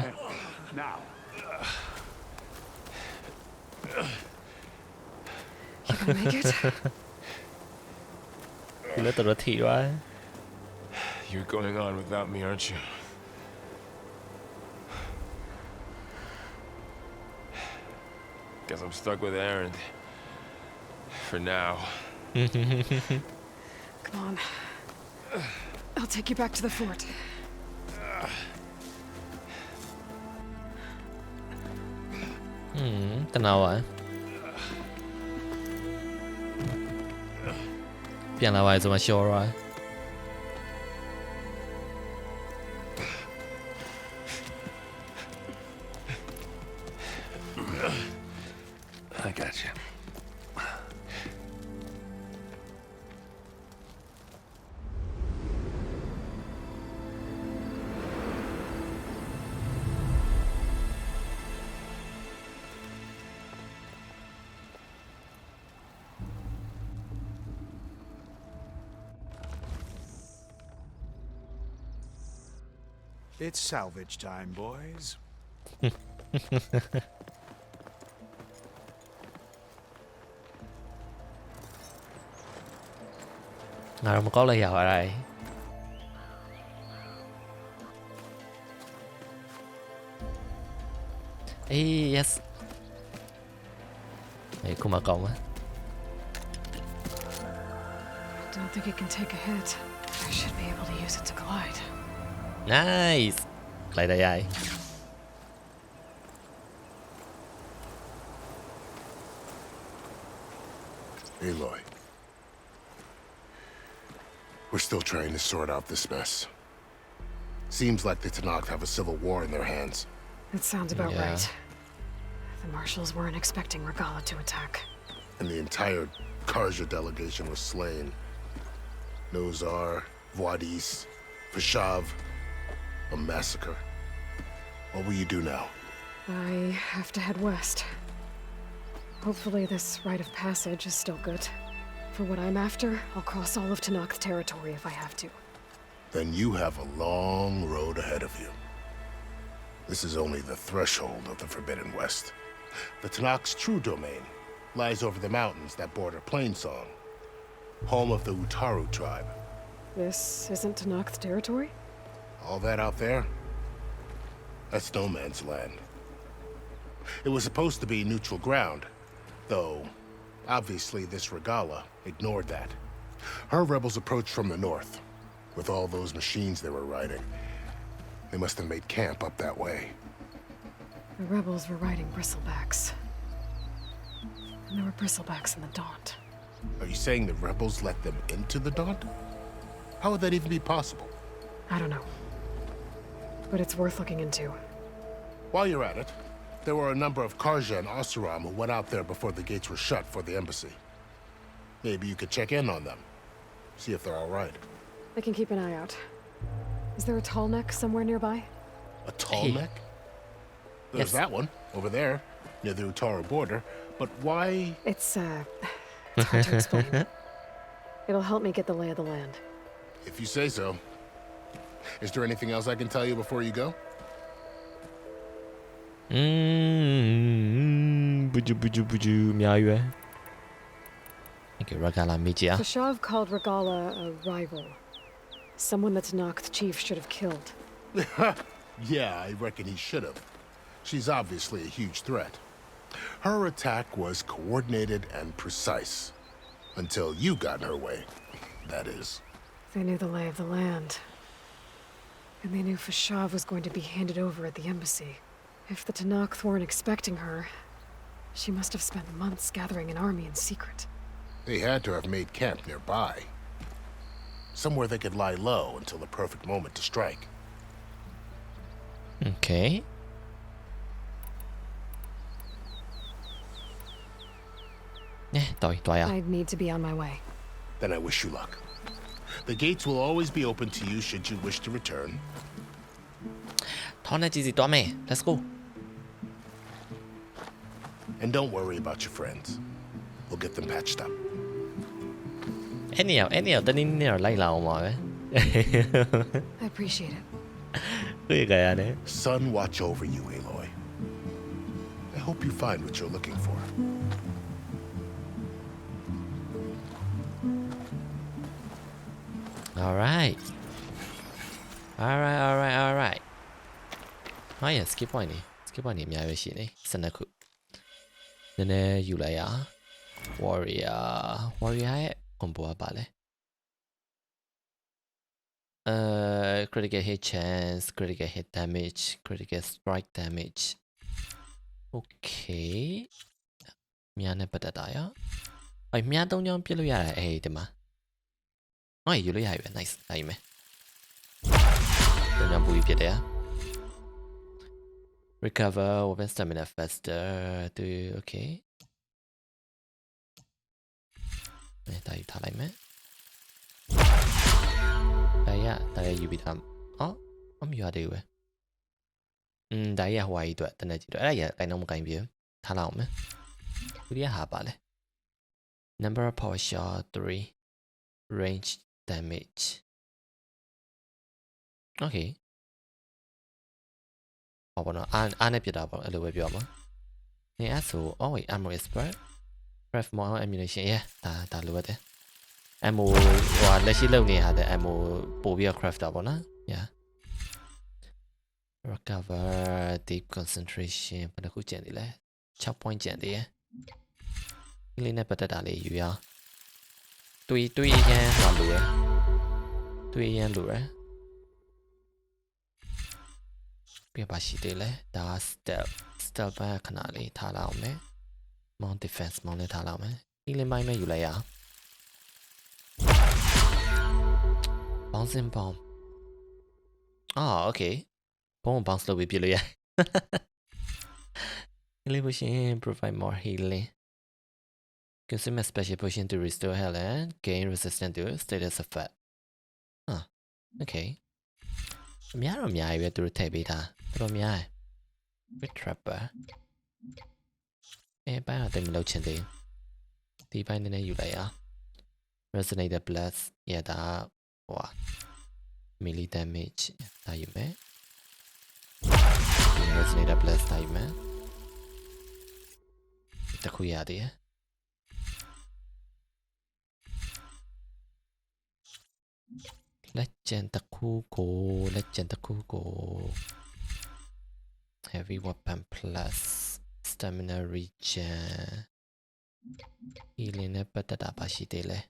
You gonna make it? Let the tea, right? You're going on without me, aren't you? Guess I'm stuck with Aaron. For now. Come on. I'll take you back to the fort. Tên nào vậy? Biến là vậy mà sure rồi. I got you. It's salvage time, boys. Nào mà có lời giàu ở đây. Ê, yes. Đấy, cũng mà cộng á. Don't think it can take a hit. I should be able to use it to glide. Nice. Lại đây ai? Aloy. We're still trying to sort out this mess. Seems like the Tanakh have a civil war in their hands. That sounds about right. The marshals weren't expecting Regala to attack. And the entire Karja delegation was slain. Nozar, Voidis, Vashav. A massacre. What will you do now? I have to head west. Hopefully this rite of passage is still good. For what I'm after, I'll cross all of Tanakh's territory if I have to. Then you have a long road ahead of you. This is only the threshold of the Forbidden West. The Tanakh's true domain lies over the mountains that border Plainsong, home of the Utaru tribe. This isn't Tanakh's territory? All that out there, that's no man's land. It was supposed to be neutral ground, though obviously this Regala ignored that. Her rebels approached from the north, with all those machines they were riding. They must have made camp up that way. The rebels were riding bristlebacks. And there were bristlebacks in the Daunt. Are you saying the rebels let them into the Daunt? How would that even be possible? I don't know. But it's worth looking into. While you're at it, there were a number of Karja and Oseram who went out there before the gates were shut for the embassy. Maybe you could check in on them. See if they're all right. I can keep an eye out. Is there a tall neck somewhere nearby? A tall neck? There's that one, over there, near the Utaru border. But why? It's hard to explain. It'll help me get the lay of the land. If you say so. Is there anything else I can tell you before you go? Vashav called Regala a rival. Someone that Tanakh chief should have killed. Yeah, I reckon he should have. She's obviously a huge threat. Her attack was coordinated and precise. Until you got in her way, that is. They knew the lay of the land. And they knew Vashav was going to be handed over at the embassy. If the Tanakh weren't expecting her, she must have spent months gathering an army in secret. They had to have made camp nearby. Somewhere they could lie low until the perfect moment to strike. Okay. I'd need to be on my way. Then I wish you luck. The gates will always be open to you should you wish to return. Let's go. And don't worry about your friends. We'll get them patched up. I appreciate it. Sun watch over you, Aloy. hope you find what you're looking for. All right. All right. Oh yeah, skip point နေအများပဲရှိနေ12ခုနည်းနည်းယူလိုက်ရ warrior ရဲ့ combo ကပါလဲ critical hit chance, critical hit damage, critical strike damage. Okay. မြားနဲ့ပတ်သက်တာရ။မြား3ချောင်းပြစ်လို့ရတယ်ဒီမှာ။ယူလို့ရပြီ nice ဒါယူမယ်။3ချောင်းပူပြီးပြစ်တယ်။ recover weapon stamina faster. Okay. ဒါယူထားလိုက်မယ်။ ဒါရယူပြီးသားမယူရသေးဘူးပဲဒါရဟိုကြီးအတွက်တနက်ကြီးအတွက်အဲ့ဒါရတိုင်းတော့မကိုင်းပြထားလိုက်အောင်မယ်ဒီရဟာပါလဲ number of power shot 3 range damage okay ဟောပါတော့အားနဲ့ပြတာပေါ့အဲ့လိုပဲပြောမှာနေအဲ့ဆို wait ammo expert craft more ammunition ဒါလိုရတယ်ammo လက်ရှိလုပ်နေရတဲ့ ammo ပို့ပြီး craft တာပေါ့နော် yeah recover deep concentration ဘယ်တစ်ခုကျန်သေးလဲ6 point ကျန်သေးရဲ့ဒီလေးနဲ့ပတ်သက်တာလေးယူရအောင်တွေးရမ်းဟောလို့ရတွေးရမ်းလို့ရပြပါရှိသေးလဲဒါ step ဘက်ခဏလေးထားလိုက်အောင်မယ် mount defense mount လေးထားလိုက်အောင်မယ်ဒီလေးမိုင်းမဲ့ယူလိုက်ရအောင်Bouncing bomb. Okay. Bomb bounce လုပ်ပြီးပြလို့ရ Healing potion provide more healing. Consume a special potion to restore health and gain resistance to status effect. Okay. အများကြီးပဲသူတို့ထည့်ပေးတာတော်များ Bit trapper. ပိုင်းတော့တိတ်မလုပ်ချင်သေးဒီပိုင်းနည်းနည်းယူလိုက်ရ Resonator blast ဒါ melee damage ဒါယူမယ် Resonator blast ဒါယူမယ်တခုရသေးတယ် Legend တခုကို Heavy weapon plus stamina regen healing နဲ့ပတ်သက်တာပါရှိသေးလဲ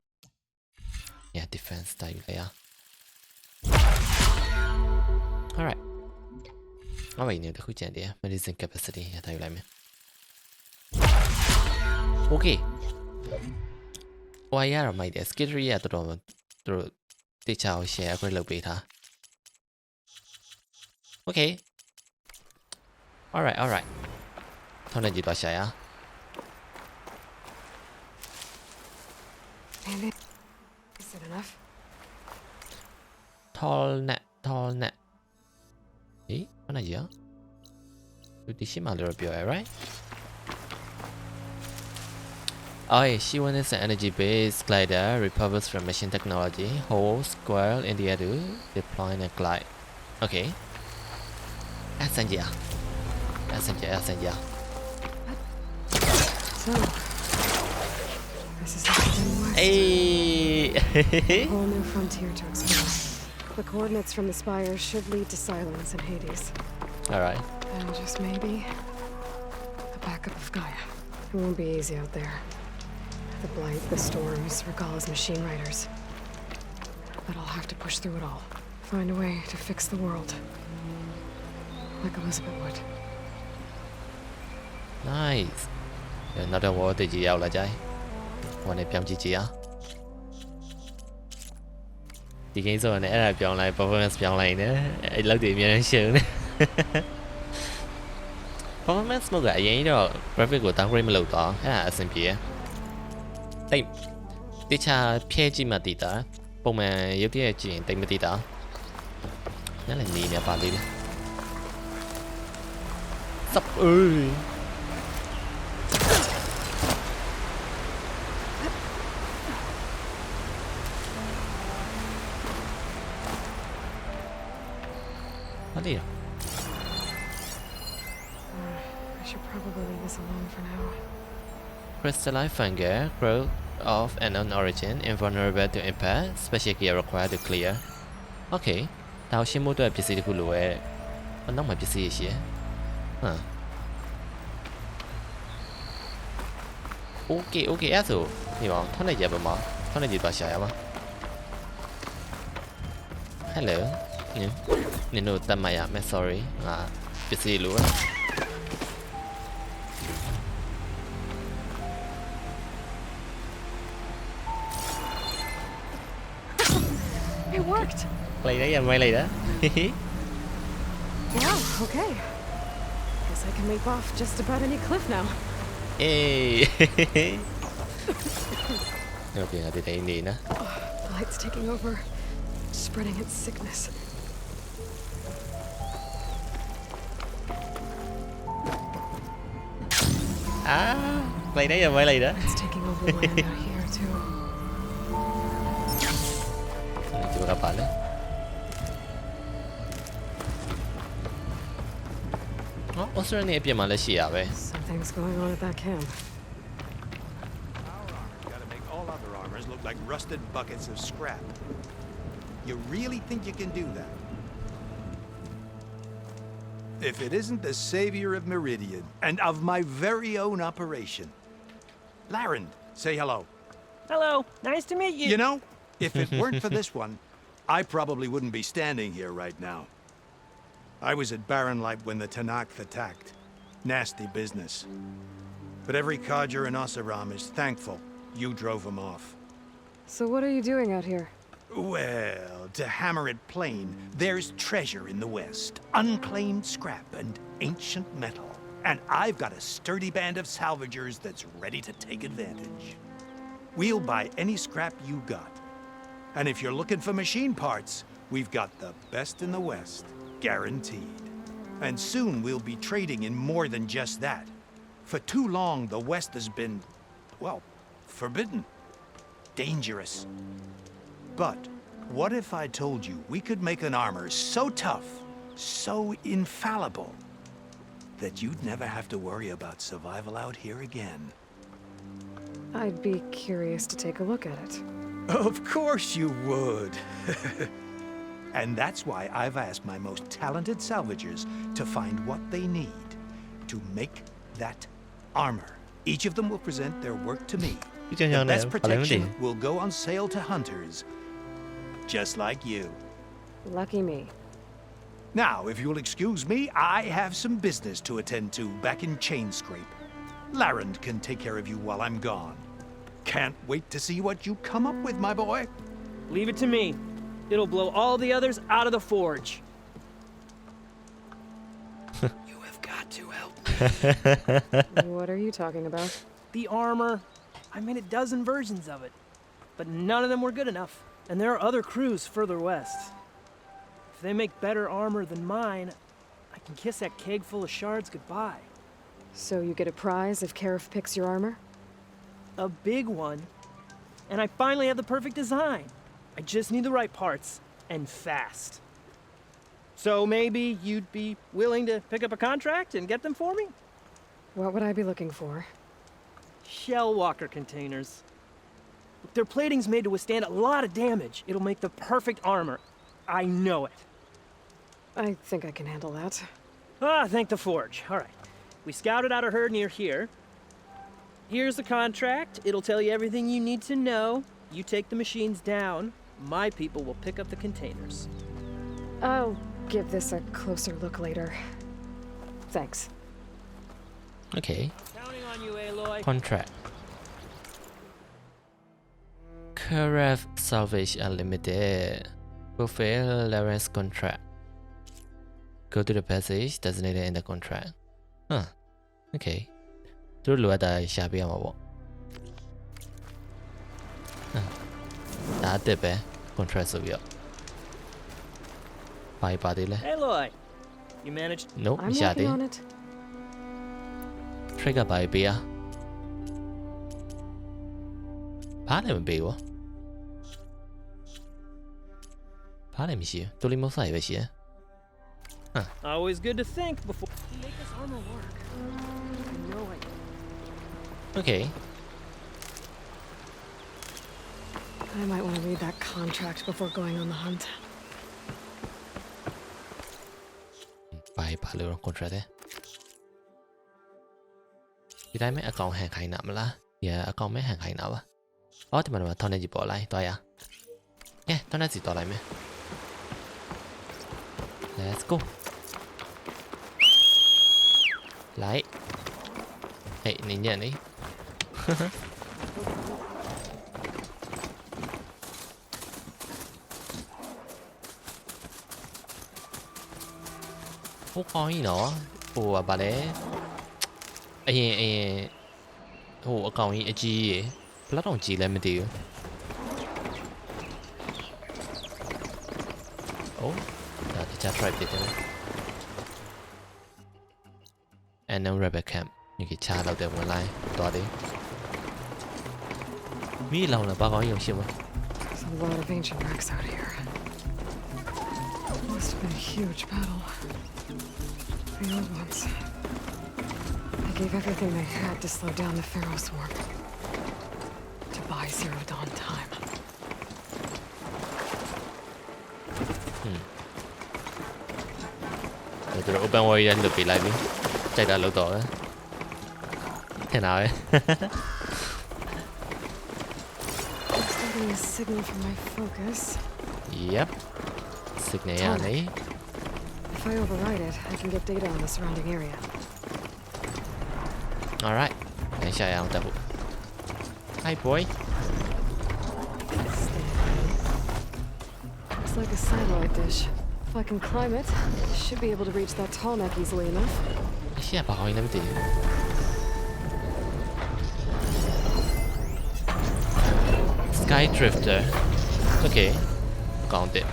Yeah, defense တာယူလိုက်ရ Alright နေတခုကျန်တယ် medicine capacity တာယူလိုက်မယ် Okay ဟိုရတော့မိုက်တယ် skittery ရတော်တော်သူတို့တေချာကို share upgrade လုပ်ပေးထား Okay Alright ထောင်းနေကြည့်သွားရှာရ Is it enough? Tall net. Mana ya? Di sini malah lebih right? She wanted an energy-based glider repurposed from machine technology. Hold square in the air to deploy and glide. Okay. Ascenja. So, this is heading west. Hey! A whole new frontier to explore. The coordinates from the spire should lead to Silence and Hades. Alright. And just maybe a backup of Gaia. It won't be easy out there. The blight, the storms, Regalla's machine riders. But I'll have to push through it all. Find a way to fix the world. Like Elizabeth would. Nice. Another word that you out jai. One of them GG. The game's on the air beyond like performance beyond line. I love the animation. Performance mode là vậy đó, graphic của tao frame lâu to, khá là SMP. Đây, tiếp theo PG mà tí ta, bông mà yếu tí chuyện tình mà tí ta. Nó là gì nè bà đi. Sắp ơi. What are you? should probably leave this alone for now. Crystalline fungi grow of unknown origin, invulnerable to impact. Special gear required to clear. Okay. ဒါကိုရှင်းဖို့အတွက်ပစ္စည်းတစ်ခုလိုပဲ။နောက်မှပစ္စည်းရရှိရ။ဟမ်။ Okay, okay အဲ့ဆိုဒီမှာထောက်နေကြပါမ။ထောက်နေကြပါရှာရပါ။ Hello. နင်တို့တတ်မှတ်ရမယ် sorry ငါပစ္စည်းလိုပဲ It worked. Play đấy em quay lại đó. Wow, okay. Guess I can leap off just about any cliff now. Ê. Okay, ở đây đi nè. The light's taking over, spreading its sickness. À, play đấy em quay lại đó. It's taking over land out here too. Coba kapal ya. Oh, Australia ni Malaysia be. Something's going on at that camp. Gotta make all other armors look like rusted buckets of scrap. You really think you can do that? If it isn't the savior of Meridian and of my very own operation. Larend, say hello. Hello, nice to meet you. You know, if it weren't for this one, I probably wouldn't be standing here right now. I was at Barrenlight when the Tanakh attacked. Nasty business. But every codger in Oseram is thankful you drove them off. So what are you doing out here? Well, to hammer it plain, there's treasure in the West. Unclaimed scrap and ancient metal. And I've got a sturdy band of salvagers that's ready to take advantage. We'll buy any scrap you got. And if you're looking for machine parts, we've got the best in the West, guaranteed. And soon we'll be trading in more than just that. For too long, the West has been, well, forbidden, dangerous. But what if I told you we could make an armor so tough, so infallible, that you'd never have to worry about survival out here again? I'd be curious to take a look at it. Of course you would. And that's why I've asked my most talented salvagers to find what they need to make that armor. Each of them will present their work to me. The best protection will go on sale to hunters, just like you. Lucky me. Now, if you'll excuse me, I have some business to attend to back in Chainscrape. Larend can take care of you while I'm gone. Can't wait to see what you come up with, my boy. Leave it to me. It'll blow all the others out of the forge. You have got to help me. What are you talking about? The armor. I made a dozen versions of it. But none of them were good enough. And there are other crews further west. If they make better armor than mine, I can kiss that keg full of shards goodbye. So you get a prize if Karif picks your armor? A big one. And I finally have the perfect design. I just need the right parts, and fast. So maybe you'd be willing to pick up a contract and get them for me? What would I be looking for? Shell walker containers. Their plating's made to withstand a lot of damage. It'll make the perfect armor. I know it. I think I can handle that. Ah, thank the forge. All right. We scouted out a herd near here. Here's the contract. It'll tell you everything you need to know. You take the machines down. My people will pick up the containers. I'll give this a closer look later. Thanks. Okay. Counting on you, Aloy. Contract. Karif Salvage Unlimited. Fulfill Lawrence contract. Go to the passage designated in the contract. Huh. Okay. သူတို့လိုအပ်တာရှာပေးရမှာပေါ့ဒါအစ်ပဲ contract ဆိုပြီးတော့ဘာပါသေးလဲ Aloy, you managed? No, I'm working on it. Trigger ဘာပေးရဘာလည်းမပေးဘူးဘာလည်းမရှိဘူးတူလီမောဆိုင်ပဲရှိရ Always good to think before you make this armor work. Okay. I might want to read that contract before going on the hunt. Bye, little contract there. Did I make account hang high now? Yeah, account make hang high now. Oh, the man was turning the ball like, yeah. Yeah, turn it to like me. Let's go. Light. Hey, ninja ni. Hút khói nữa. Ủa bà đấy. Ủa còn gì vậy? Lát còn gì lên mà tiêu. Oh, that's right there. And no rebel camp. You can chat out there one line. Đó đi. Mỹ lâu là ba có nhiều chuyện mà. There's a lot of ancient wrecks out here. Must have been a huge battle. The old ones. They gave everything they had to slow down the Pharaoh swarm. To buy Zero Dawn time. Tôi open world anh được bị lại đi. Chạy ra lâu tổ đó. Thế nào ấy? Getting a signal from my focus. Yep. Signal này. If I override it, I can get data on the surrounding area. Alright. Để chạy out tập. Hi boy. Looks like a satellite dish. If I can climb it, I should be able to reach that tall neck easily enough. Yeah, bà hỏi làm gì? Sky Drifter. Okay. Count it.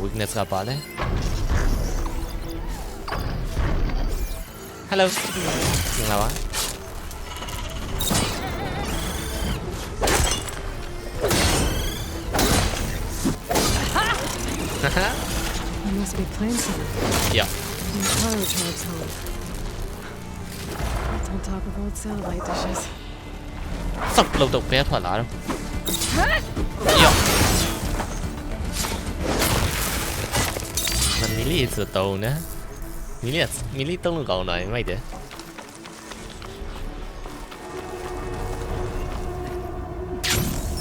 Weakness ka pala. Hello. Yung lawa. You must be playing something. Yeah. Power charge home. It's on top of old satellite dishes. Sắp lâu tục bé thoải mái đâu. Yeah. Mà Millie từ tàu nữa. Millie tông được cậu này mày thế.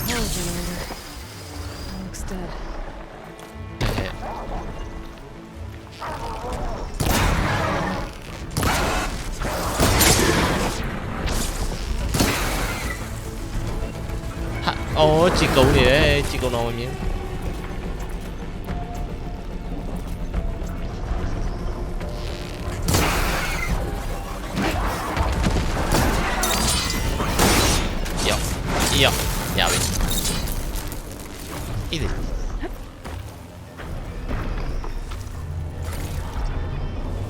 Power generator. Looks dead. Ồ, chị cậu này, chị cậu nào mà miếng. Yo, nhà mình. Easy.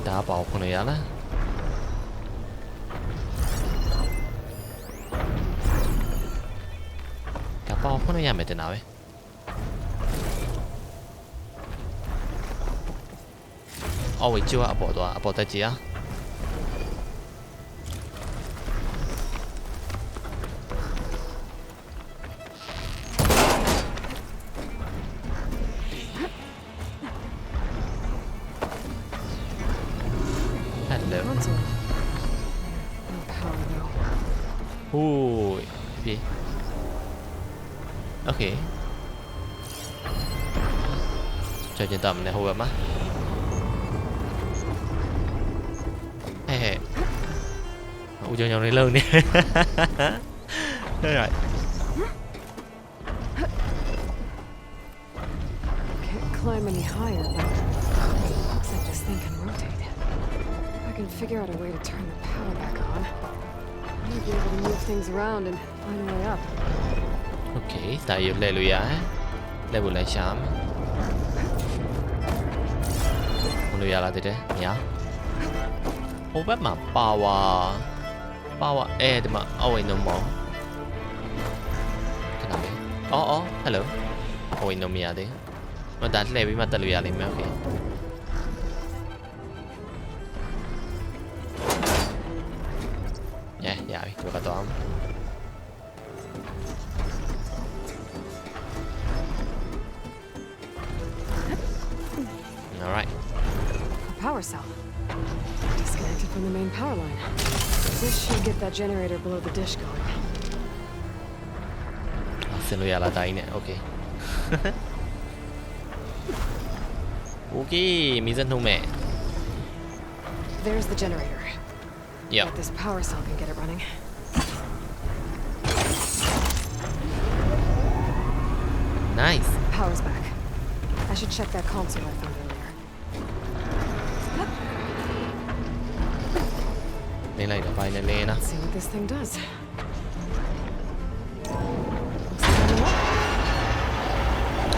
Đá bọc con này á. Bao con này mày thế nào ấy? Ôi chưa à bỏ tay chị á? Hello. Ui, gì? Okay. Cho trên tầm này hồi mà. Hey. Ui cho nhau này lớn đi. Đấy rồi. Can't climb any higher, but looks like this thing can rotate. I can figure out a way to turn the power back on. I'll be able to move things around and find a way up. Okay, tayo level lại chạm. Hallelujah là thế đấy, nhá. Ô bếp mà power air mà ôi no more. Cái nào đấy? Hello. Ôi no mía đấy. Mà đặt level mà tao lùi lại mà okay. All right. A power cell. Disconnected from the main power line. This should get that generator below the dish going. Okay. Okay, There's the generator. Yeah. But this power cell can get it running. Nice. Power's back. I should check that console I found earlier. Let's see what this thing does.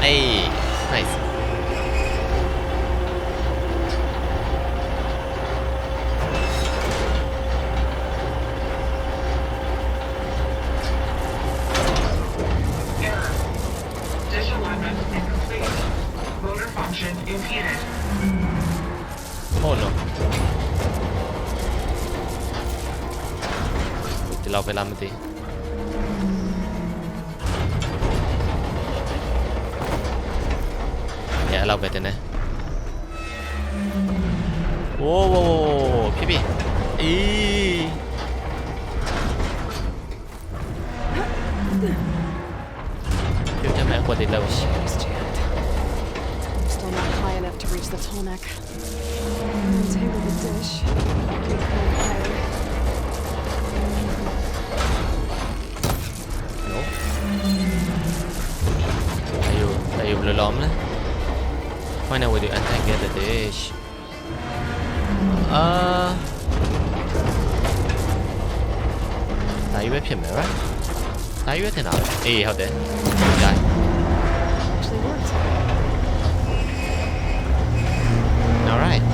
Hey, nice. Dish alignment incomplete. Motor function impeded. Oh no. Dilaw pe la mati. Yeah, အဲ့လောက်ပဲတင်နေ Whoa, ဖြည်းဖြည်းအေး ပြုတ်ကြမယ်ကွက်တွေလောက် Still not high enough to reach the tall neck. Untangle the dish. Get higher. No. Are you blue lom? Find a way to untangle the dish. Are you with him, right? Are you with him now? Hey, how there? Guy. Actually worked. All right.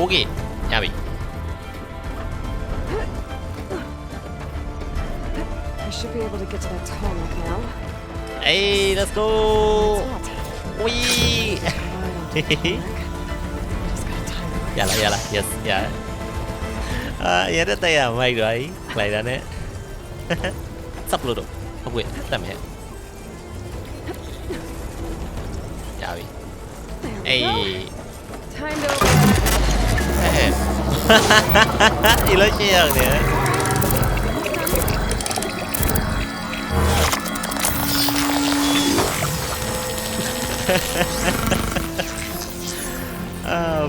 Okay, Abby. I should be able to get to that tall neck now. Hey, let's go. Wee. Yalla, yes, yeah. Yeah, that's the way, right? Like that, eh? Sắp luôn rồi. Không quên, làm hết. Chào đi. Hey. Time to Hey. Đi lấy xe nè.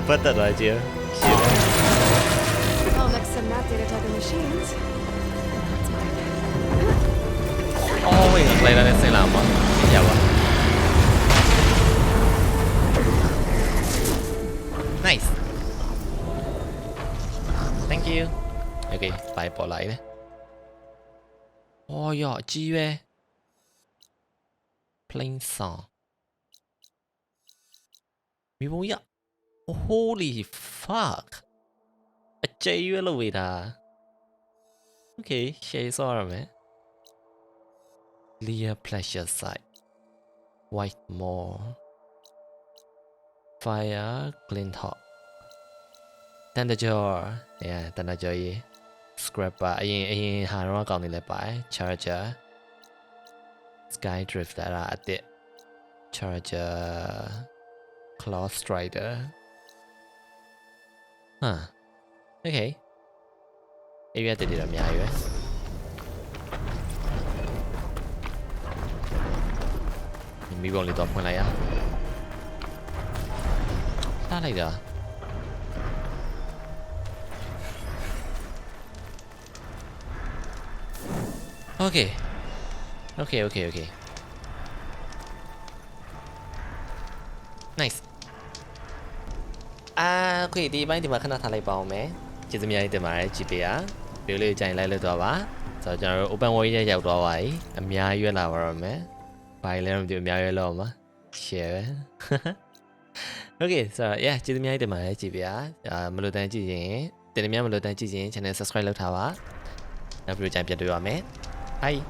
Bắt tận rồi chưa? I'll mix some map data type machines. Ôi, lại là sẽ làm á. Dạ vâng. Nice. Thank you. Okay, phải bỏ lại đấy. Ôi giời, chi về. Plain song. Mi bố ya. Holy fuck. A chơi về lâu vậy ta. Okay, share sao rồi Clear pleasure site. White more. Fire clean top. Tender yeah, tender scrapper. Ayin hà nó còn lại bài. Charger. Sky drift là at it. Charger. Claw strider. Huh. Okay. Area thì làm nhai vậy. Mình còn liên tục qua này á. Sao lại đó? Okay. Nice. Okay, đi bánh thì mà khả năng thay lại bao mẹ. Chỉ tụi mình đi mà chỉ biết á. Biểu lưu chạy lại đó ba. Rồi cho nó open world chạy đó vậy. Em nhai yêu là vào mẹ. Bài lên thì nhai yêu mà. Share. Okay, so yeah, chỉ tụi mình đi mà chỉ biết á. Mà lưu tay chỉ gì? Tụi mình mà lưu tay chỉ gì? Channel subscribe lưu thảo á. Now, video time, mẹ. Bye.